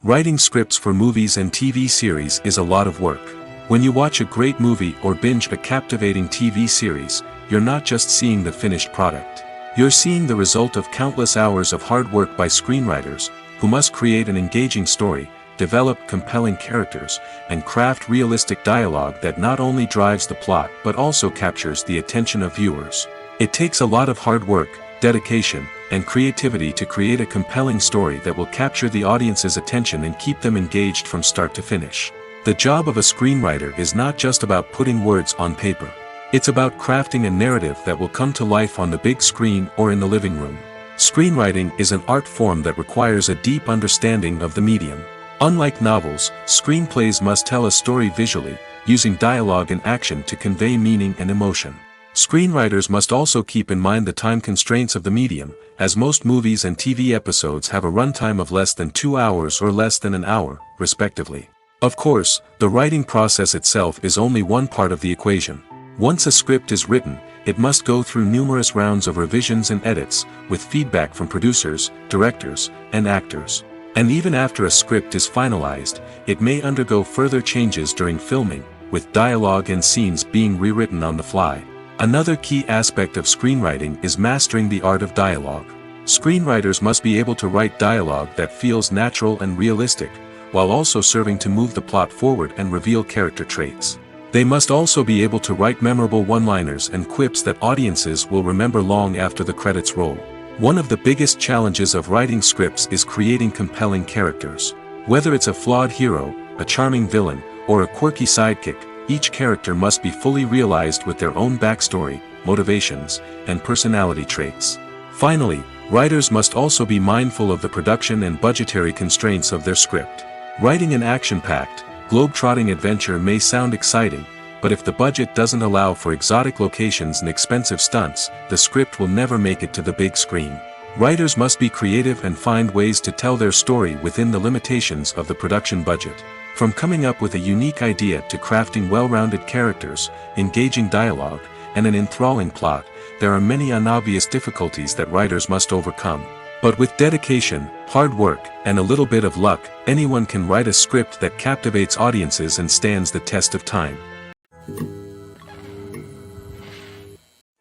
Writing scripts for movies and TV series is a lot of work. When you watch a great movie or binge a captivating TV series, you're not just seeing the finished product. You're seeing the result of countless hours of hard work by screenwriters, who must create an engaging story, develop compelling characters, and craft realistic dialogue that not only drives the plot but also captures the attention of viewers. It takes a lot of hard work, dedication, and creativity to create a compelling story that will capture the audience's attention and keep them engaged from start to finish. The job of a screenwriter is not just about putting words on paper. It's about crafting a narrative that will come to life on the big screen or in the living room. Screenwriting is an art form that requires a deep understanding of the medium. Unlike novels, screenplays must tell a story visually, using dialogue and action to convey meaning and emotion. Screenwriters must also keep in mind the time constraints of the medium, as most movies and TV episodes have a runtime of less than 2 hours or less than an hour, respectively. Of course, the writing process itself is only one part of the equation. Once a script is written, it must go through numerous rounds of revisions and edits, with feedback from producers, directors, and actors. And even after a script is finalized, it may undergo further changes during filming, with dialogue and scenes being rewritten on the fly. Another key aspect of screenwriting is mastering the art of dialogue. Screenwriters must be able to write dialogue that feels natural and realistic, while also serving to move the plot forward and reveal character traits. They must also be able to write memorable one-liners and quips that audiences will remember long after the credits roll. One of the biggest challenges of writing scripts is creating compelling characters. Whether it's a flawed hero, a charming villain, or a quirky sidekick, each character must be fully realized with their own backstory, motivations, and personality traits. Finally, writers must also be mindful of the production and budgetary constraints of their script. Writing an action-packed, globe-trotting adventure may sound exciting, but if the budget doesn't allow for exotic locations and expensive stunts, the script will never make it to the big screen. Writers must be creative and find ways to tell their story within the limitations of the production budget. From coming up with a unique idea to crafting well-rounded characters, engaging dialogue, and an enthralling plot, there are many unobvious difficulties that writers must overcome. But with dedication, hard work, and a little bit of luck, anyone can write a script that captivates audiences and stands the test of time.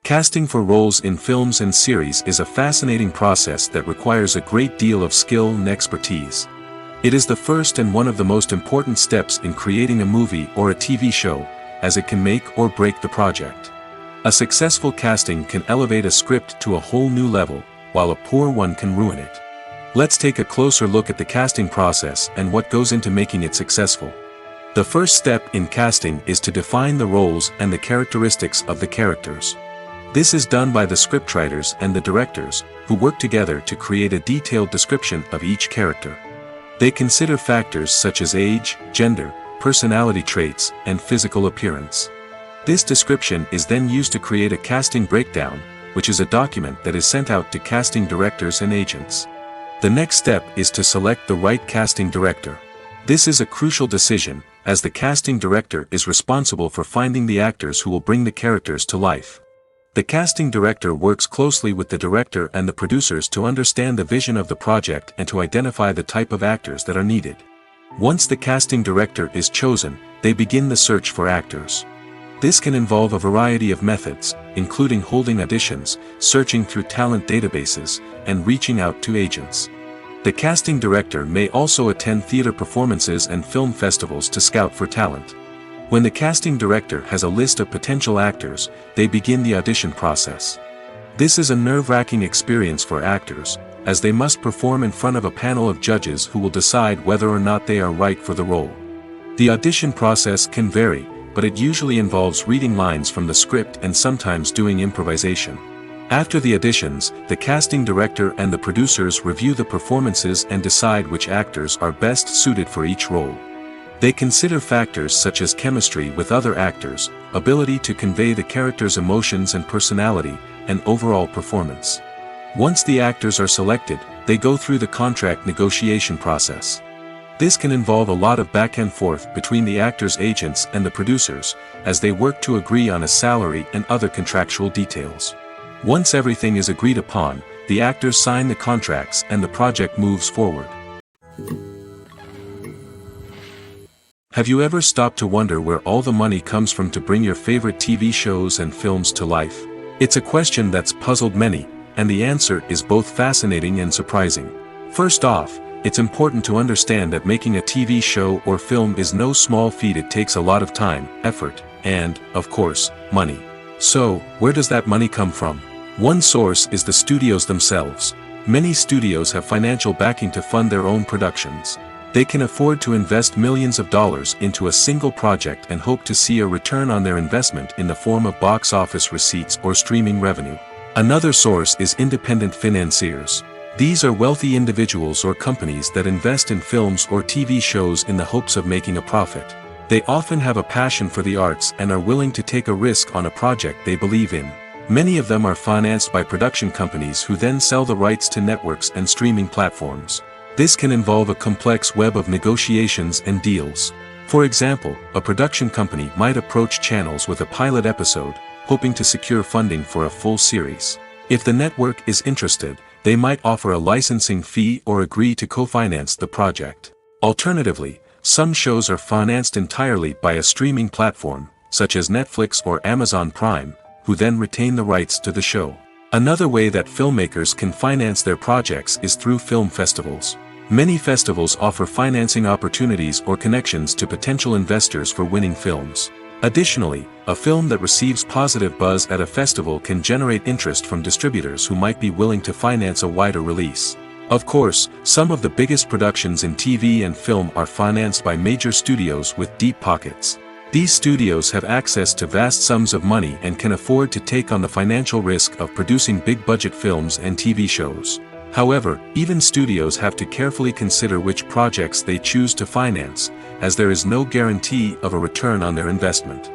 Casting for roles in films and series is a fascinating process that requires a great deal of skill and expertise. It is the first and one of the most important steps in creating a movie or a TV show, as it can make or break the project. A successful casting can elevate a script to a whole new level, while a poor one can ruin it. Let's take a closer look at the casting process and what goes into making it successful. The first step in casting is to define the roles and the characteristics of the characters. This is done by the scriptwriters and the directors, who work together to create a detailed description of each character. They consider factors such as age, gender, personality traits, and physical appearance. This description is then used to create a casting breakdown, which is a document that is sent out to casting directors and agents. The next step is to select the right casting director. This is a crucial decision, as the casting director is responsible for finding the actors who will bring the characters to life. The casting director works closely with the director and the producers to understand the vision of the project and to identify the type of actors that are needed. Once the casting director is chosen, they begin the search for actors. This can involve a variety of methods, including holding auditions, searching through talent databases, and reaching out to agents. The casting director may also attend theater performances and film festivals to scout for talent. When the casting director has a list of potential actors, they begin the audition process. This is a nerve-wracking experience for actors, as they must perform in front of a panel of judges who will decide whether or not they are right for the role. The audition process can vary, but it usually involves reading lines from the script and sometimes doing improvisation. After the auditions, the casting director and the producers review the performances and decide which actors are best suited for each role. They consider factors such as chemistry with other actors, ability to convey the character's emotions and personality, and overall performance. Once the actors are selected, they go through the contract negotiation process. This can involve a lot of back and forth between the actors' agents and the producers, as they work to agree on a salary and other contractual details. Once everything is agreed upon, the actors sign the contracts and the project moves forward. Have you ever stopped to wonder where all the money comes from to bring your favorite TV shows and films to life? It's a question that's puzzled many, and the answer is both fascinating and surprising. First off, it's important to understand that making a TV show or film is no small feat. It takes a lot of time, effort, and, of course, money. So, where does that money come from? One source is the studios themselves. Many studios have financial backing to fund their own productions. They can afford to invest millions of dollars into a single project and hope to see a return on their investment in the form of box office receipts or streaming revenue. Another source is independent financiers. These are wealthy individuals or companies that invest in films or TV shows in the hopes of making a profit. They often have a passion for the arts and are willing to take a risk on a project they believe in. Many of them are financed by production companies who then sell the rights to networks and streaming platforms. This can involve a complex web of negotiations and deals. For example, a production company might approach channels with a pilot episode, hoping to secure funding for a full series. If the network is interested, they might offer a licensing fee or agree to co-finance the project. Alternatively, some shows are financed entirely by a streaming platform, such as Netflix or Amazon Prime, who then retain the rights to the show. Another way that filmmakers can finance their projects is through film festivals. Many festivals offer financing opportunities or connections to potential investors for winning films. Additionally, a film that receives positive buzz at a festival can generate interest from distributors who might be willing to finance a wider release. Of course, some of the biggest productions in TV and film are financed by major studios with deep pockets. These studios have access to vast sums of money and can afford to take on the financial risk of producing big-budget films and TV shows. However, even studios have to carefully consider which projects they choose to finance, as there is no guarantee of a return on their investment.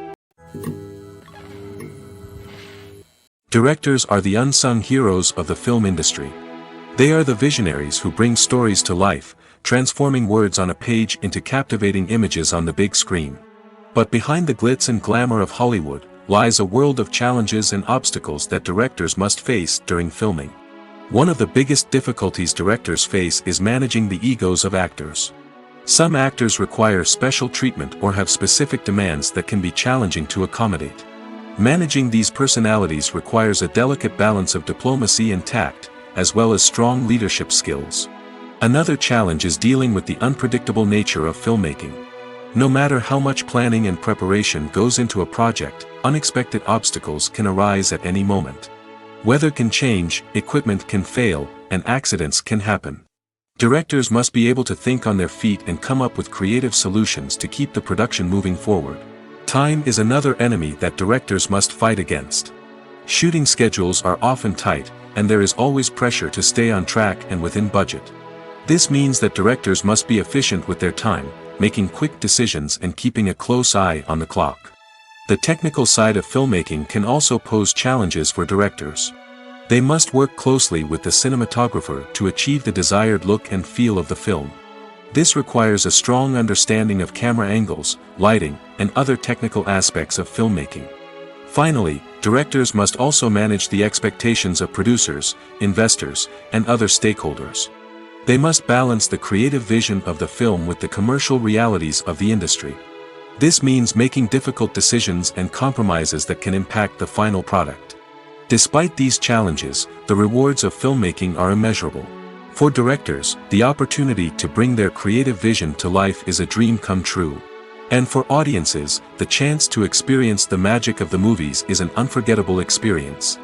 Directors are the unsung heroes of the film industry. They are the visionaries who bring stories to life, transforming words on a page into captivating images on the big screen. But behind the glitz and glamour of Hollywood lies a world of challenges and obstacles that directors must face during filming. One of the biggest difficulties directors face is managing the egos of actors. Some actors require special treatment or have specific demands that can be challenging to accommodate. Managing these personalities requires a delicate balance of diplomacy and tact, as well as strong leadership skills. Another challenge is dealing with the unpredictable nature of filmmaking. No matter how much planning and preparation goes into a project, unexpected obstacles can arise at any moment. Weather can change, equipment can fail, and accidents can happen. Directors must be able to think on their feet and come up with creative solutions to keep the production moving forward. Time is another enemy that directors must fight against. Shooting schedules are often tight, and there is always pressure to stay on track and within budget. This means that directors must be efficient with their time, making quick decisions and keeping a close eye on the clock. The technical side of filmmaking can also pose challenges for directors. They must work closely with the cinematographer to achieve the desired look and feel of the film. This requires a strong understanding of camera angles, lighting, and other technical aspects of filmmaking. Finally, directors must also manage the expectations of producers, investors, and other stakeholders. They must balance the creative vision of the film with the commercial realities of the industry. This means making difficult decisions and compromises that can impact the final product. Despite these challenges, the rewards of filmmaking are immeasurable. For directors, the opportunity to bring their creative vision to life is a dream come true. And for audiences, the chance to experience the magic of the movies is an unforgettable experience.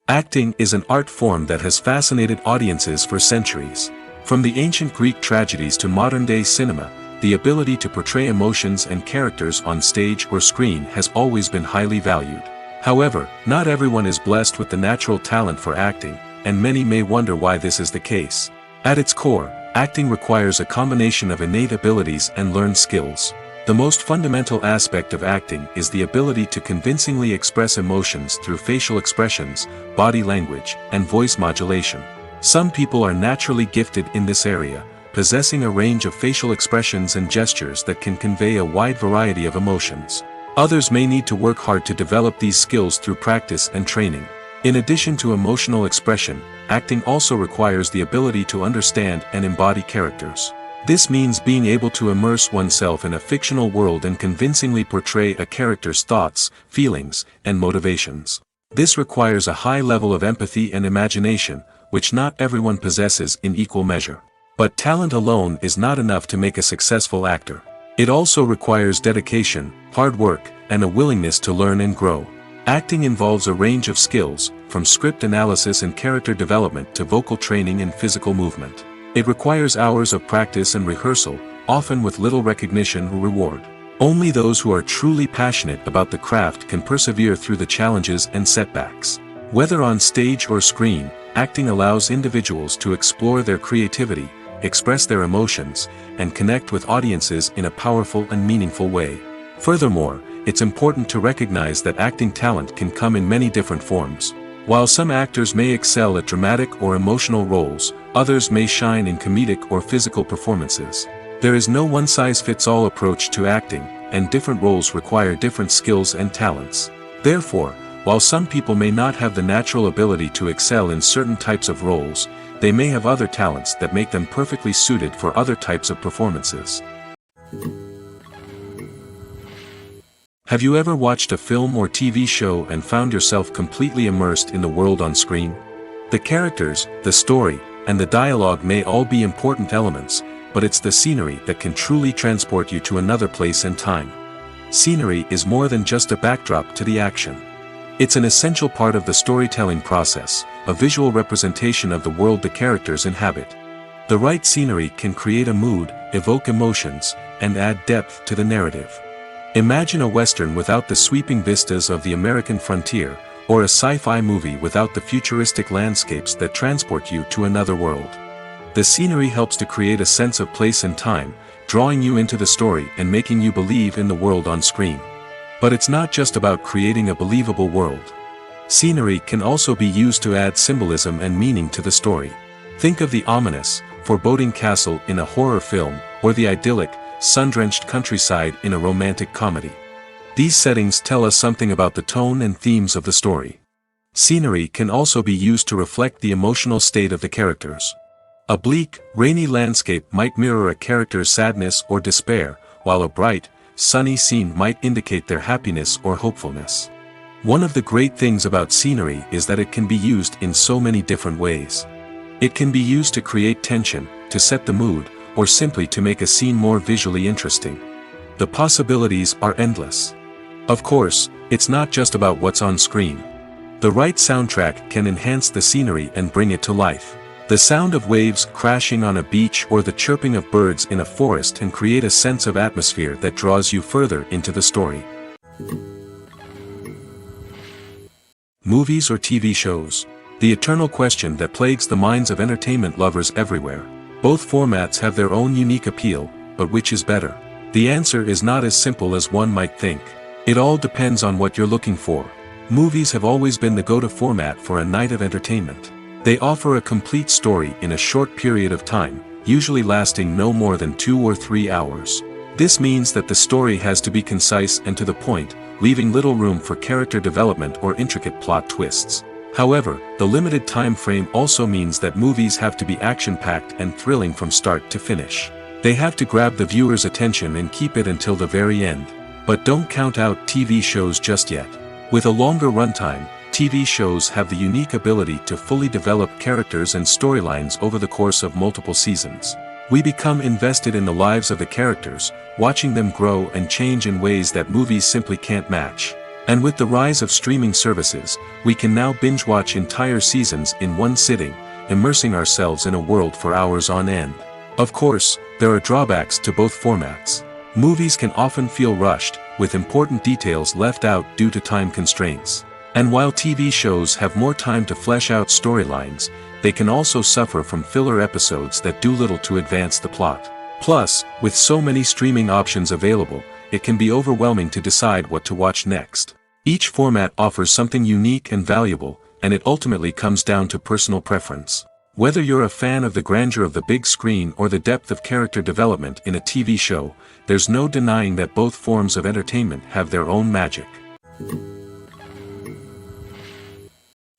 Acting is an art form that has fascinated audiences for centuries. From the ancient Greek tragedies to modern-day cinema, the ability to portray emotions and characters on stage or screen has always been highly valued. However, not everyone is blessed with the natural talent for acting, and many may wonder why this is the case. At its core, acting requires a combination of innate abilities and learned skills. The most fundamental aspect of acting is the ability to convincingly express emotions through facial expressions, body language, and voice modulation. Some people are naturally gifted in this area, possessing a range of facial expressions and gestures that can convey a wide variety of emotions. Others may need to work hard to develop these skills through practice and training. In addition to emotional expression, acting also requires the ability to understand and embody characters. This means being able to immerse oneself in a fictional world and convincingly portray a character's thoughts, feelings, and motivations. This requires a high level of empathy and imagination, which not everyone possesses in equal measure. But talent alone is not enough to make a successful actor. It also requires dedication, hard work, and a willingness to learn and grow. Acting involves a range of skills, from script analysis and character development to vocal training and physical movement. It requires hours of practice and rehearsal, often with little recognition or reward. Only those who are truly passionate about the craft can persevere through the challenges and setbacks. Whether on stage or screen, acting allows individuals to explore their creativity, express their emotions, and connect with audiences in a powerful and meaningful way. Furthermore, it's important to recognize that acting talent can come in many different forms. While some actors may excel at dramatic or emotional roles, others may shine in comedic or physical performances. There is no one-size-fits-all approach to acting, and different roles require different skills and talents. Therefore, while some people may not have the natural ability to excel in certain types of roles, they may have other talents that make them perfectly suited for other types of performances. Have you ever watched a film or TV show and found yourself completely immersed in the world on screen? The characters, the story, and the dialogue may all be important elements, but it's the scenery that can truly transport you to another place and time. Scenery is more than just a backdrop to the action. It's an essential part of the storytelling process, a visual representation of the world the characters inhabit. The right scenery can create a mood, evoke emotions, and add depth to the narrative. Imagine a Western without the sweeping vistas of the American frontier, or a sci-fi movie without the futuristic landscapes that transport you to another world. The scenery helps to create a sense of place and time, drawing you into the story and making you believe in the world on screen. But it's not just about creating a believable world. Scenery can also be used to add symbolism and meaning to the story. Think of the ominous, foreboding castle in a horror film, or the idyllic, sun-drenched countryside in a romantic comedy. These settings tell us something about the tone and themes of the story. Scenery can also be used to reflect the emotional state of the characters. A bleak, rainy landscape might mirror a character's sadness or despair, while a bright, sunny scene might indicate their happiness or hopefulness. One of the great things about scenery is that it can be used in so many different ways. It can be used to create tension, to set the mood, or simply to make a scene more visually interesting. The possibilities are endless. Of course, it's not just about what's on screen. The right soundtrack can enhance the scenery and bring it to life. The sound of waves crashing on a beach or the chirping of birds in a forest can create a sense of atmosphere that draws you further into the story. Movies or TV shows? The eternal question that plagues the minds of entertainment lovers everywhere. Both formats have their own unique appeal, but which is better? The answer is not as simple as one might think. It all depends on what you're looking for. Movies have always been the go-to format for a night of entertainment. They offer a complete story in a short period of time, usually lasting no more than 2 or 3 hours. This means that the story has to be concise and to the point, leaving little room for character development or intricate plot twists. However, the limited time frame also means that movies have to be action-packed and thrilling from start to finish. They have to grab the viewer's attention and keep it until the very end. But don't count out TV shows just yet. With a longer runtime, TV shows have the unique ability to fully develop characters and storylines over the course of multiple seasons. We become invested in the lives of the characters, watching them grow and change in ways that movies simply can't match. And with the rise of streaming services, we can now binge-watch entire seasons in one sitting, immersing ourselves in a world for hours on end. Of course, there are drawbacks to both formats. Movies can often feel rushed, with important details left out due to time constraints. And while TV shows have more time to flesh out storylines, they can also suffer from filler episodes that do little to advance the plot. Plus, with so many streaming options available, it can be overwhelming to decide what to watch next. Each format offers something unique and valuable, and it ultimately comes down to personal preference. Whether you're a fan of the grandeur of the big screen or the depth of character development in a TV show, there's no denying that both forms of entertainment have their own magic.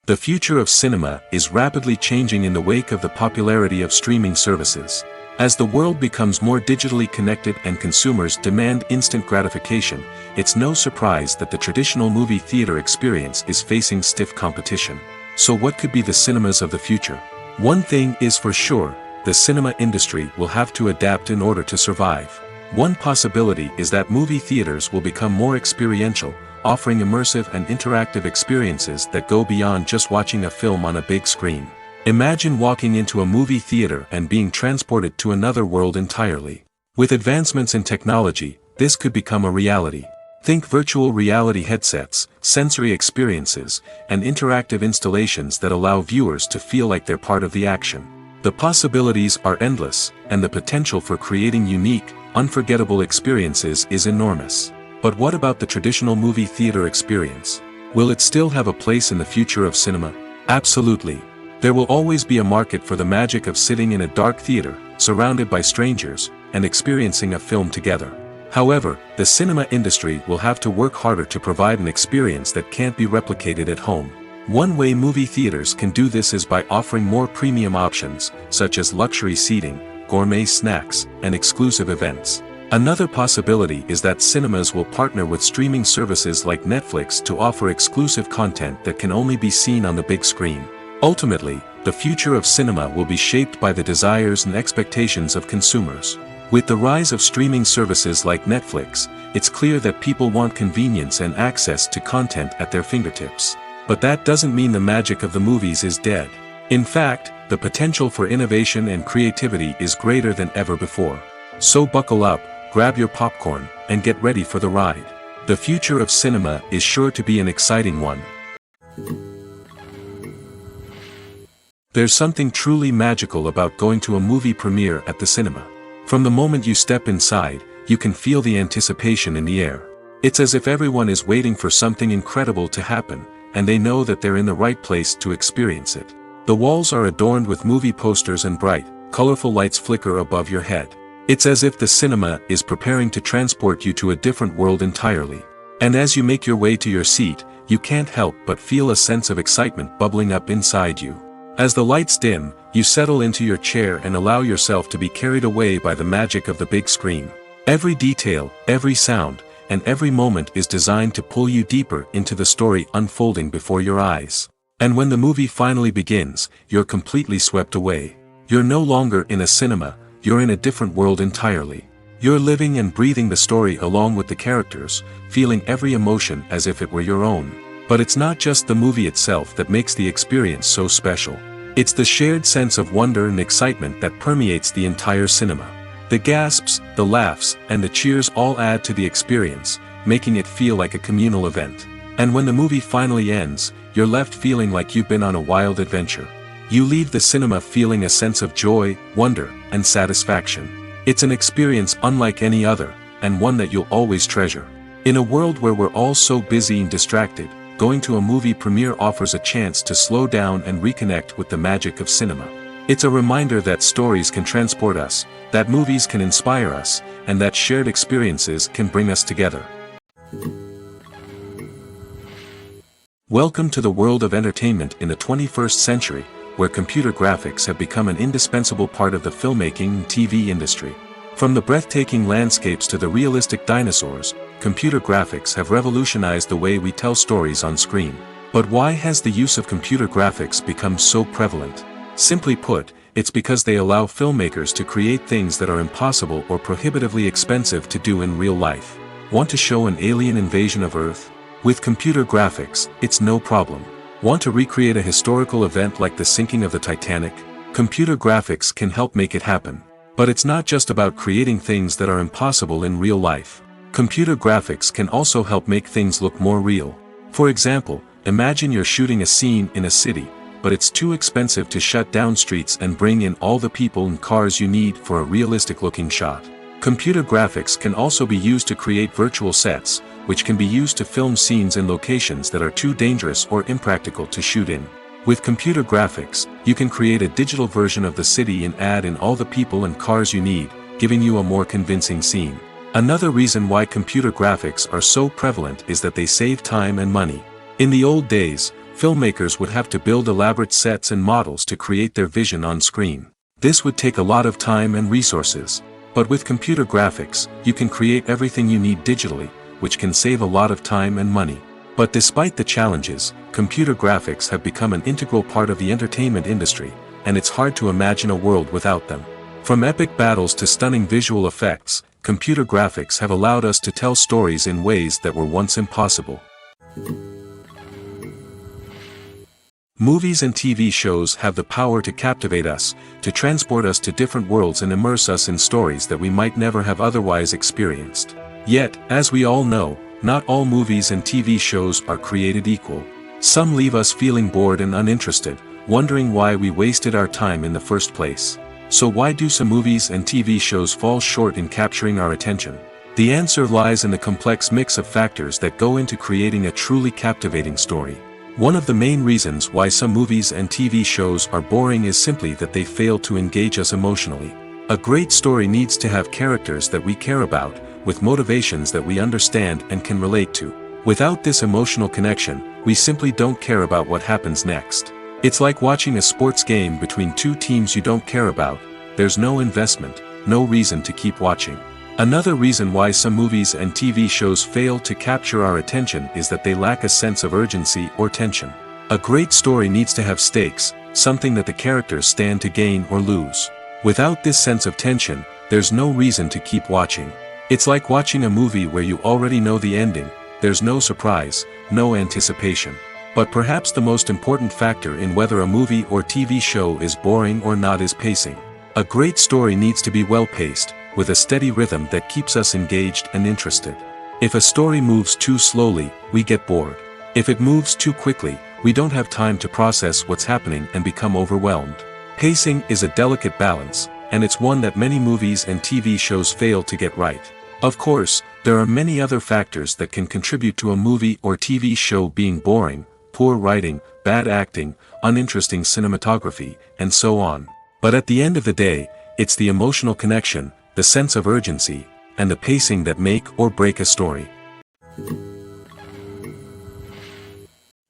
The future of cinema is rapidly changing in the wake of the popularity of streaming services. As the world becomes more digitally connected and consumers demand instant gratification, it's no surprise that the traditional movie theater experience is facing stiff competition. So what could be the cinemas of the future? One thing is for sure, the cinema industry will have to adapt in order to survive. One possibility is that movie theaters will become more experiential, offering immersive and interactive experiences that go beyond just watching a film on a big screen. Imagine walking into a movie theater and being transported to another world entirely. With advancements in technology, this could become a reality. Think virtual reality headsets, sensory experiences, and interactive installations that allow viewers to feel like they're part of the action. The possibilities are endless, and the potential for creating unique, unforgettable experiences is enormous. But what about the traditional movie theater experience? Will it still have a place in the future of cinema? Absolutely. There will always be a market for the magic of sitting in a dark theater, surrounded by strangers, and experiencing a film together. However, the cinema industry will have to work harder to provide an experience that can't be replicated at home. One way movie theaters can do this is by offering more premium options, such as luxury seating, gourmet snacks, and exclusive events. Another possibility is that cinemas will partner with streaming services like Netflix to offer exclusive content that can only be seen on the big screen. Ultimately, the future of cinema will be shaped by the desires and expectations of consumers. With the rise of streaming services like Netflix, it's clear that people want convenience and access to content at their fingertips. But that doesn't mean the magic of the movies is dead. In fact, the potential for innovation and creativity is greater than ever before. So buckle up, grab your popcorn, and get ready for the ride. The future of cinema is sure to be an exciting one. There's something truly magical about going to a movie premiere at the cinema. From the moment you step inside, you can feel the anticipation in the air. It's as if everyone is waiting for something incredible to happen, and they know that they're in the right place to experience it. The walls are adorned with movie posters and bright, colorful lights flicker above your head. It's as if the cinema is preparing to transport you to a different world entirely. And as you make your way to your seat, you can't help but feel a sense of excitement bubbling up inside you. As the lights dim, you settle into your chair and allow yourself to be carried away by the magic of the big screen. Every detail, every sound, and every moment is designed to pull you deeper into the story unfolding before your eyes. And when the movie finally begins, you're completely swept away. You're no longer in a cinema, you're in a different world entirely. You're living and breathing the story along with the characters, feeling every emotion as if it were your own. But it's not just the movie itself that makes the experience so special. It's the shared sense of wonder and excitement that permeates the entire cinema. The gasps, the laughs, and the cheers all add to the experience, making it feel like a communal event. And when the movie finally ends, you're left feeling like you've been on a wild adventure. You leave the cinema feeling a sense of joy, wonder, and satisfaction. It's an experience unlike any other, and one that you'll always treasure. In a world where we're all so busy and distracted, going to a movie premiere offers a chance to slow down and reconnect with the magic of cinema. It's a reminder that stories can transport us, that movies can inspire us, and that shared experiences can bring us together. Welcome to the world of entertainment in the 21st century, where computer graphics have become an indispensable part of the filmmaking and TV industry. From the breathtaking landscapes to the realistic dinosaurs, computer graphics have revolutionized the way we tell stories on screen. But why has the use of computer graphics become so prevalent? Simply put, it's because they allow filmmakers to create things that are impossible or prohibitively expensive to do in real life. Want to show an alien invasion of Earth? With computer graphics, it's no problem. Want to recreate a historical event like the sinking of the Titanic? Computer graphics can help make it happen. But it's not just about creating things that are impossible in real life. Computer graphics can also help make things look more real. For example, imagine you're shooting a scene in a city, but it's too expensive to shut down streets and bring in all the people and cars you need for a realistic-looking shot. Computer graphics can also be used to create virtual sets, which can be used to film scenes in locations that are too dangerous or impractical to shoot in. With computer graphics, you can create a digital version of the city and add in all the people and cars you need, giving you a more convincing scene. Another reason why computer graphics are so prevalent is that they save time and money. In the old days, filmmakers would have to build elaborate sets and models to create their vision on screen. This would take a lot of time and resources. But with computer graphics, you can create everything you need digitally, which can save a lot of time and money. But despite the challenges, computer graphics have become an integral part of the entertainment industry, and it's hard to imagine a world without them. From epic battles to stunning visual effects, computer graphics have allowed us to tell stories in ways that were once impossible. Movies and TV shows have the power to captivate us, to transport us to different worlds and immerse us in stories that we might never have otherwise experienced. Yet, as we all know, not all movies and TV shows are created equal. Some leave us feeling bored and uninterested, wondering why we wasted our time in the first place. So why do some movies and TV shows fall short in capturing our attention? The answer lies in the complex mix of factors that go into creating a truly captivating story. One of the main reasons why some movies and TV shows are boring is simply that they fail to engage us emotionally. A great story needs to have characters that we care about, with motivations that we understand and can relate to. Without this emotional connection, we simply don't care about what happens next. It's like watching a sports game between two teams you don't care about. There's no investment, no reason to keep watching. Another reason why some movies and TV shows fail to capture our attention is that they lack a sense of urgency or tension. A great story needs to have stakes, something that the characters stand to gain or lose. Without this sense of tension, there's no reason to keep watching. It's like watching a movie where you already know the ending. There's no surprise, no anticipation. But perhaps the most important factor in whether a movie or TV show is boring or not is pacing. A great story needs to be well-paced, with a steady rhythm that keeps us engaged and interested. If a story moves too slowly, we get bored. If it moves too quickly, we don't have time to process what's happening and become overwhelmed. Pacing is a delicate balance, and it's one that many movies and TV shows fail to get right. Of course, there are many other factors that can contribute to a movie or TV show being boring: poor writing, bad acting, uninteresting cinematography, and so on. But at the end of the day, it's the emotional connection, the sense of urgency, and the pacing that make or break a story.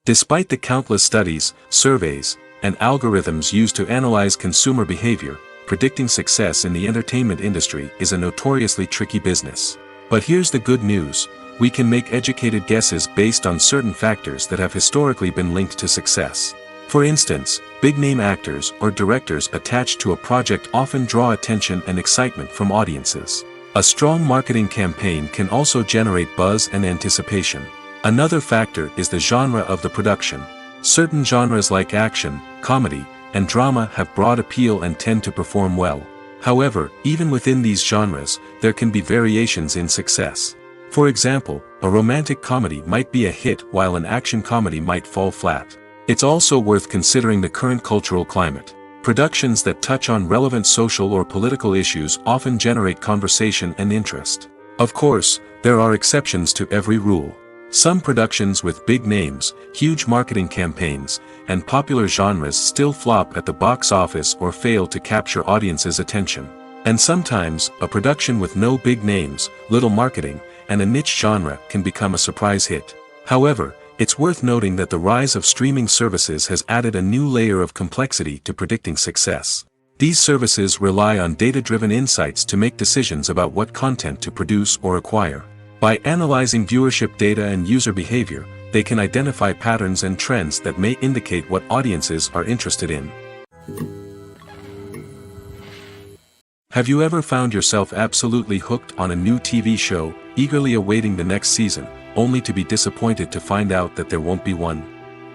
Despite the countless studies, surveys, and algorithms used to analyze consumer behavior, predicting success in the entertainment industry is a notoriously tricky business. But here's the good news: we can make educated guesses based on certain factors that have historically been linked to success. For instance, big-name actors or directors attached to a project often draw attention and excitement from audiences. A strong marketing campaign can also generate buzz and anticipation. Another factor is the genre of the production. Certain genres like action, comedy, and drama have broad appeal and tend to perform well. However, even within these genres, there can be variations in success. For example, a romantic comedy might be a hit while an action comedy might fall flat. It's also worth considering the current cultural climate. Productions that touch on relevant social or political issues often generate conversation and interest. Of course, there are exceptions to every rule. Some productions with big names, huge marketing campaigns, and popular genres still flop at the box office or fail to capture audiences' attention. And sometimes, a production with no big names, little marketing, and a niche genre can become a surprise hit. However, it's worth noting that the rise of streaming services has added a new layer of complexity to predicting success. These services rely on data-driven insights to make decisions about what content to produce or acquire. By analyzing viewership data and user behavior, they can identify patterns and trends that may indicate what audiences are interested in. Have you ever found yourself absolutely hooked on a new TV show, eagerly awaiting the next season, only to be disappointed to find out that there won't be one?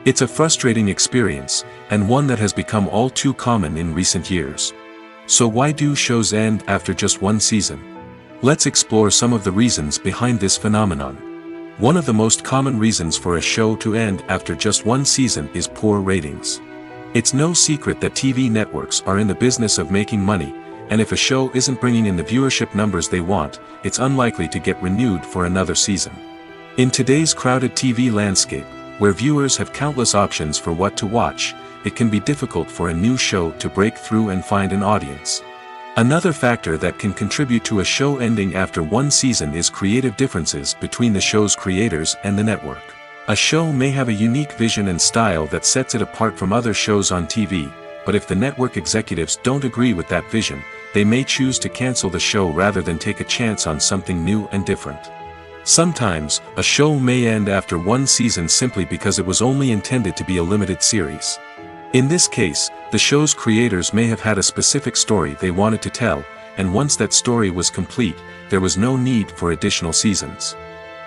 It's a frustrating experience, and one that has become all too common in recent years. So why do shows end after just one season? Let's explore some of the reasons behind this phenomenon. One of the most common reasons for a show to end after just one season is poor ratings. It's no secret that TV networks are in the business of making money, and if a show isn't bringing in the viewership numbers they want, it's unlikely to get renewed for another season. In today's crowded TV landscape, where viewers have countless options for what to watch, it can be difficult for a new show to break through and find an audience. Another factor that can contribute to a show ending after one season is creative differences between the show's creators and the network. A show may have a unique vision and style that sets it apart from other shows on TV, but if the network executives don't agree with that vision, they may choose to cancel the show rather than take a chance on something new and different. Sometimes, a show may end after one season simply because it was only intended to be a limited series. In this case, the show's creators may have had a specific story they wanted to tell, and once that story was complete, there was no need for additional seasons.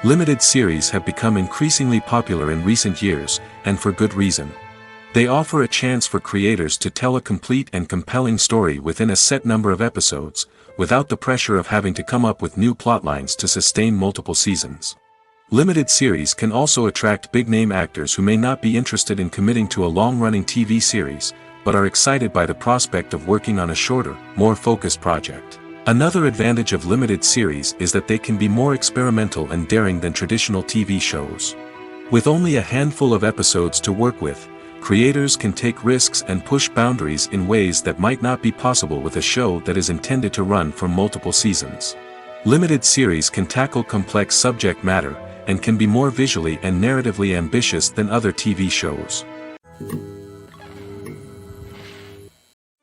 Limited series have become increasingly popular in recent years, and for good reason. They offer a chance for creators to tell a complete and compelling story within a set number of episodes, without the pressure of having to come up with new plotlines to sustain multiple seasons. Limited series can also attract big-name actors who may not be interested in committing to a long-running TV series, but are excited by the prospect of working on a shorter, more focused project. Another advantage of limited series is that they can be more experimental and daring than traditional TV shows. With only a handful of episodes to work with, creators can take risks and push boundaries in ways that might not be possible with a show that is intended to run for multiple seasons. Limited series can tackle complex subject matter, and can be more visually and narratively ambitious than other TV shows.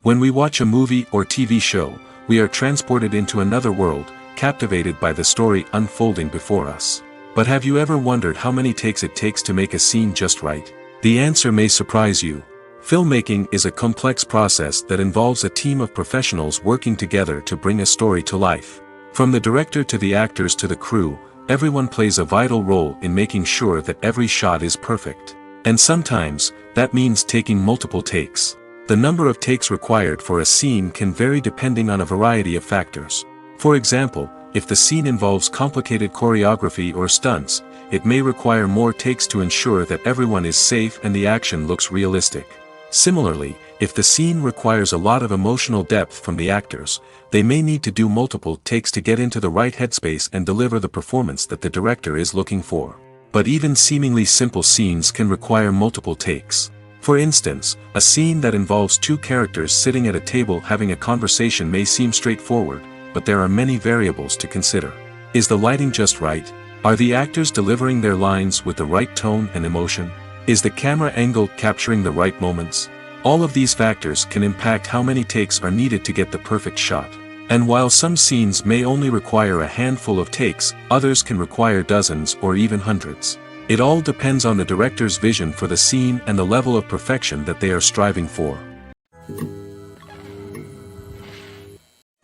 When we watch a movie or TV show, we are transported into another world, captivated by the story unfolding before us. But have you ever wondered how many takes it takes to make a scene just right? The answer may surprise you. Filmmaking is a complex process that involves a team of professionals working together to bring a story to life. From the director to the actors to the crew, everyone plays a vital role in making sure that every shot is perfect. And sometimes, that means taking multiple takes. The number of takes required for a scene can vary depending on a variety of factors. For example, if the scene involves complicated choreography or stunts, it may require more takes to ensure that everyone is safe and the action looks realistic. Similarly, if the scene requires a lot of emotional depth from the actors, they may need to do multiple takes to get into the right headspace and deliver the performance that the director is looking for. But even seemingly simple scenes can require multiple takes. For instance, a scene that involves two characters sitting at a table having a conversation may seem straightforward, but there are many variables to consider. Is the lighting just right? Are the actors delivering their lines with the right tone and emotion? Is the camera angle capturing the right moments? All of these factors can impact how many takes are needed to get the perfect shot. And while some scenes may only require a handful of takes, others can require dozens or even hundreds. It all depends on the director's vision for the scene and the level of perfection that they are striving for.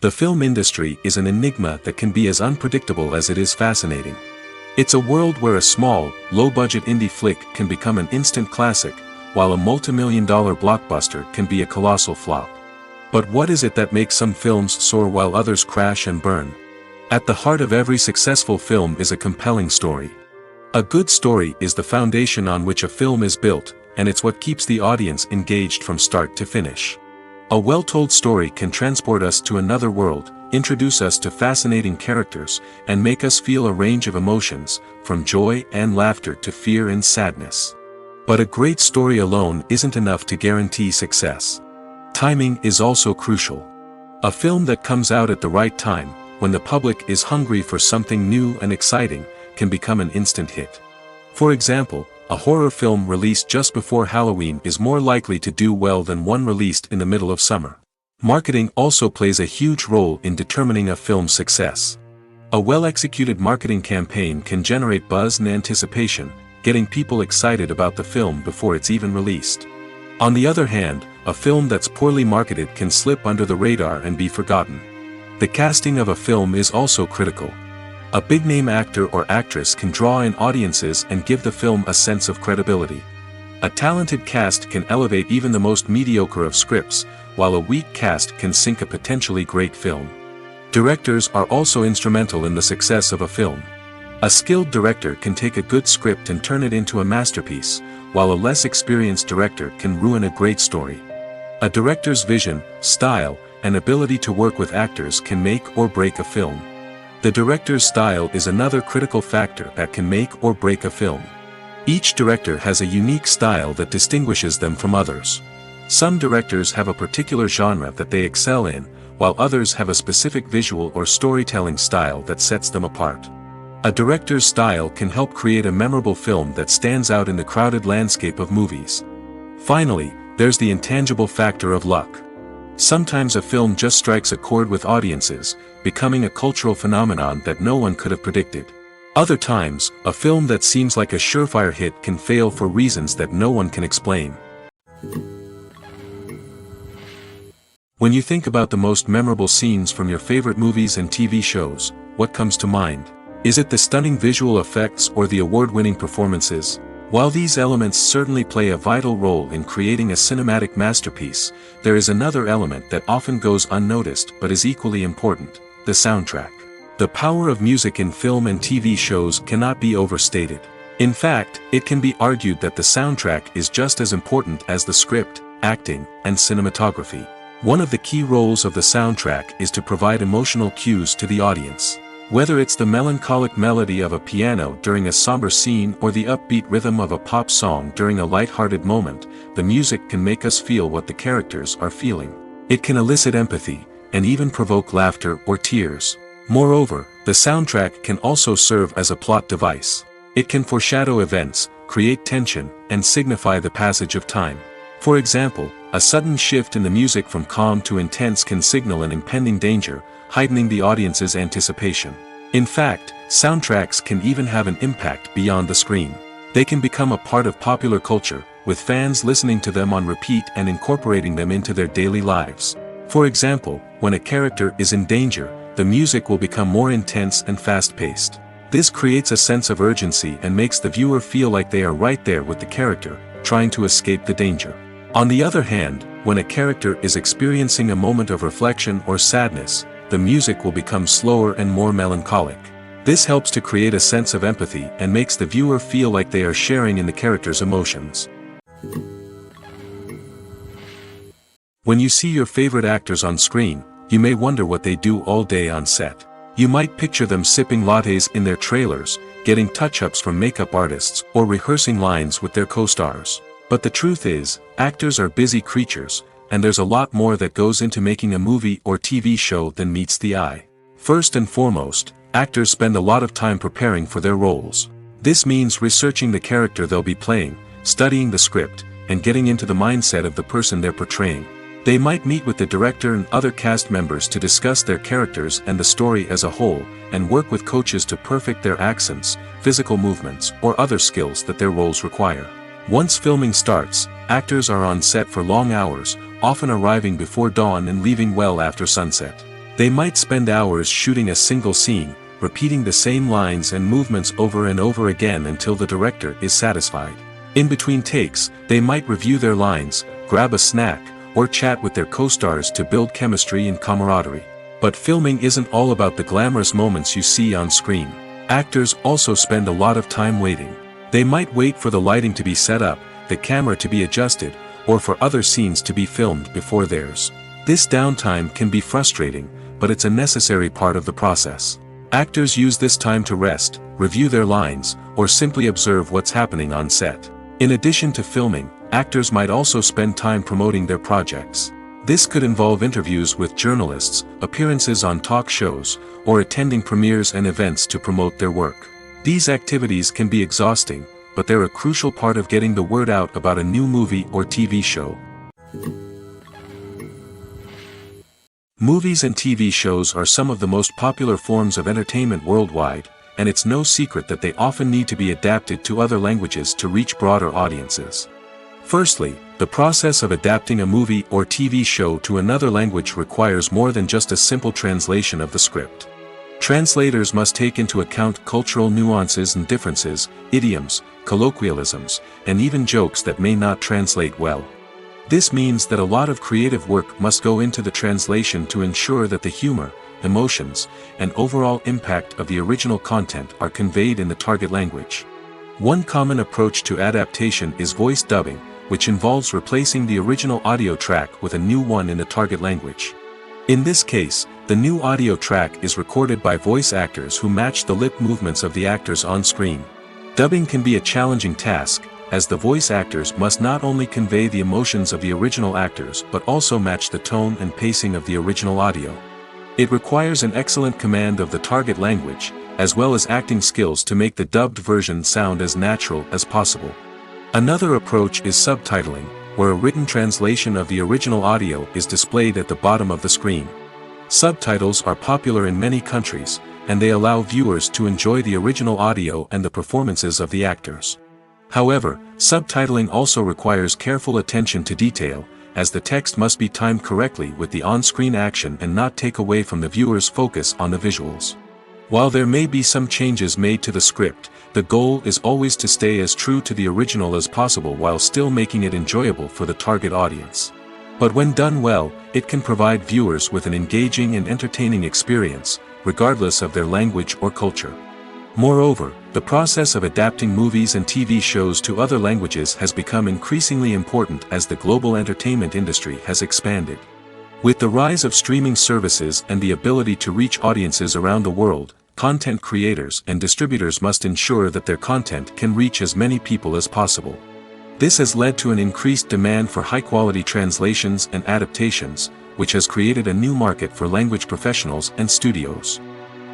The film industry is an enigma that can be as unpredictable as it is fascinating. It's a world where a small, low-budget indie flick can become an instant classic, while a multi-million-dollar blockbuster can be a colossal flop. But what is it that makes some films soar while others crash and burn? At the heart of every successful film is a compelling story. A good story is the foundation on which a film is built, and it's what keeps the audience engaged from start to finish. A well-told story can transport us to another world, introduce us to fascinating characters, and make us feel a range of emotions, from joy and laughter to fear and sadness. But a great story alone isn't enough to guarantee success. Timing is also crucial. A film that comes out at the right time, when the public is hungry for something new and exciting, can become an instant hit. For example, a horror film released just before Halloween is more likely to do well than one released in the middle of summer. Marketing also plays a huge role in determining a film's success. A well-executed marketing campaign can generate buzz and anticipation, getting people excited about the film before it's even released. On the other hand, a film that's poorly marketed can slip under the radar and be forgotten. The casting of a film is also critical. A big-name actor or actress can draw in audiences and give the film a sense of credibility. A talented cast can elevate even the most mediocre of scripts, while a weak cast can sink a potentially great film. Directors are also instrumental in the success of a film. A skilled director can take a good script and turn it into a masterpiece, while a less experienced director can ruin a great story. A director's vision, style, and ability to work with actors can make or break a film. The director's style is another critical factor that can make or break a film. Each director has a unique style that distinguishes them from others. Some directors have a particular genre that they excel in, while others have a specific visual or storytelling style that sets them apart. A director's style can help create a memorable film that stands out in the crowded landscape of movies. Finally, there's the intangible factor of luck. Sometimes a film just strikes a chord with audiences, becoming a cultural phenomenon that no one could have predicted. Other times, a film that seems like a surefire hit can fail for reasons that no one can explain. When you think about the most memorable scenes from your favorite movies and TV shows, what comes to mind? Is it the stunning visual effects or the award-winning performances? While these elements certainly play a vital role in creating a cinematic masterpiece, there is another element that often goes unnoticed but is equally important: the soundtrack. The power of music in film and TV shows cannot be overstated. In fact, it can be argued that the soundtrack is just as important as the script, acting, and cinematography. One of the key roles of the soundtrack is to provide emotional cues to the audience. Whether it's the melancholic melody of a piano during a somber scene or the upbeat rhythm of a pop song during a light-hearted moment, the music can make us feel what the characters are feeling. It can elicit empathy, and even provoke laughter or tears. Moreover, the soundtrack can also serve as a plot device. It can foreshadow events, create tension, and signify the passage of time. For example, a sudden shift in the music from calm to intense can signal an impending danger, heightening the audience's anticipation. In fact, soundtracks can even have an impact beyond the screen. They can become a part of popular culture, with fans listening to them on repeat and incorporating them into their daily lives. For example, when a character is in danger, the music will become more intense and fast-paced. This creates a sense of urgency and makes the viewer feel like they are right there with the character, trying to escape the danger. On the other hand, when a character is experiencing a moment of reflection or sadness, the music will become slower and more melancholic. This helps to create a sense of empathy and makes the viewer feel like they are sharing in the character's emotions. When you see your favorite actors on screen, you may wonder what they do all day on set. You might picture them sipping lattes in their trailers, getting touch-ups from makeup artists, or rehearsing lines with their co-stars. But the truth is, actors are busy creatures, and there's a lot more that goes into making a movie or TV show than meets the eye. First and foremost, actors spend a lot of time preparing for their roles. This means researching the character they'll be playing, studying the script, and getting into the mindset of the person they're portraying. They might meet with the director and other cast members to discuss their characters and the story as a whole, and work with coaches to perfect their accents, physical movements, or other skills that their roles require. Once filming starts, actors are on set for long hours, often arriving before dawn and leaving well after sunset. They might spend hours shooting a single scene, repeating the same lines and movements over and over again until the director is satisfied. In between takes, they might review their lines, grab a snack, or chat with their co-stars to build chemistry and camaraderie. But filming isn't all about the glamorous moments you see on screen. Actors also spend a lot of time waiting. They might wait for the lighting to be set up, the camera to be adjusted, or for other scenes to be filmed before theirs. This downtime can be frustrating, but it's a necessary part of the process. Actors use this time to rest, review their lines, or simply observe what's happening on set. In addition to filming, actors might also spend time promoting their projects. This could involve interviews with journalists, appearances on talk shows, or attending premieres and events to promote their work. These activities can be exhausting, but they're a crucial part of getting the word out about a new movie or TV show. Movies and TV shows are some of the most popular forms of entertainment worldwide, and it's no secret that they often need to be adapted to other languages to reach broader audiences. Firstly, the process of adapting a movie or TV show to another language requires more than just a simple translation of the script. Translators must take into account cultural nuances and differences, idioms, colloquialisms, and even jokes that may not translate well. This means that a lot of creative work must go into the translation to ensure that the humor, emotions, and overall impact of the original content are conveyed in the target language. One common approach to adaptation is voice dubbing, which involves replacing the original audio track with a new one in the target language. In this case, the new audio track is recorded by voice actors who match the lip movements of the actors on screen. Dubbing can be a challenging task, as the voice actors must not only convey the emotions of the original actors but also match the tone and pacing of the original audio. It requires an excellent command of the target language, as well as acting skills to make the dubbed version sound as natural as possible. Another approach is subtitling, where a written translation of the original audio is displayed at the bottom of the screen. Subtitles are popular in many countries, and they allow viewers to enjoy the original audio and the performances of the actors. However, subtitling also requires careful attention to detail, as the text must be timed correctly with the on-screen action and not take away from the viewer's focus on the visuals. While there may be some changes made to the script, the goal is always to stay as true to the original as possible while still making it enjoyable for the target audience. But when done well, it can provide viewers with an engaging and entertaining experience, regardless of their language or culture. Moreover, the process of adapting movies and TV shows to other languages has become increasingly important as the global entertainment industry has expanded. With the rise of streaming services and the ability to reach audiences around the world, content creators and distributors must ensure that their content can reach as many people as possible. This has led to an increased demand for high-quality translations and adaptations, which has created a new market for language professionals and studios.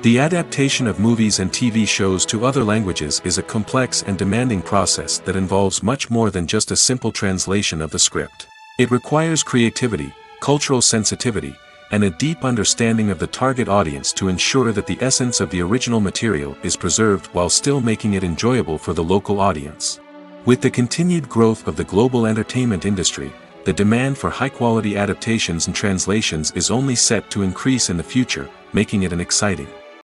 The adaptation of movies and TV shows to other languages is a complex and demanding process that involves much more than just a simple translation of the script. It requires creativity, cultural sensitivity, and a deep understanding of the target audience to ensure that the essence of the original material is preserved while still making it enjoyable for the local audience. With the continued growth of the global entertainment industry, the demand for high-quality adaptations and translations is only set to increase in the future, making it an exciting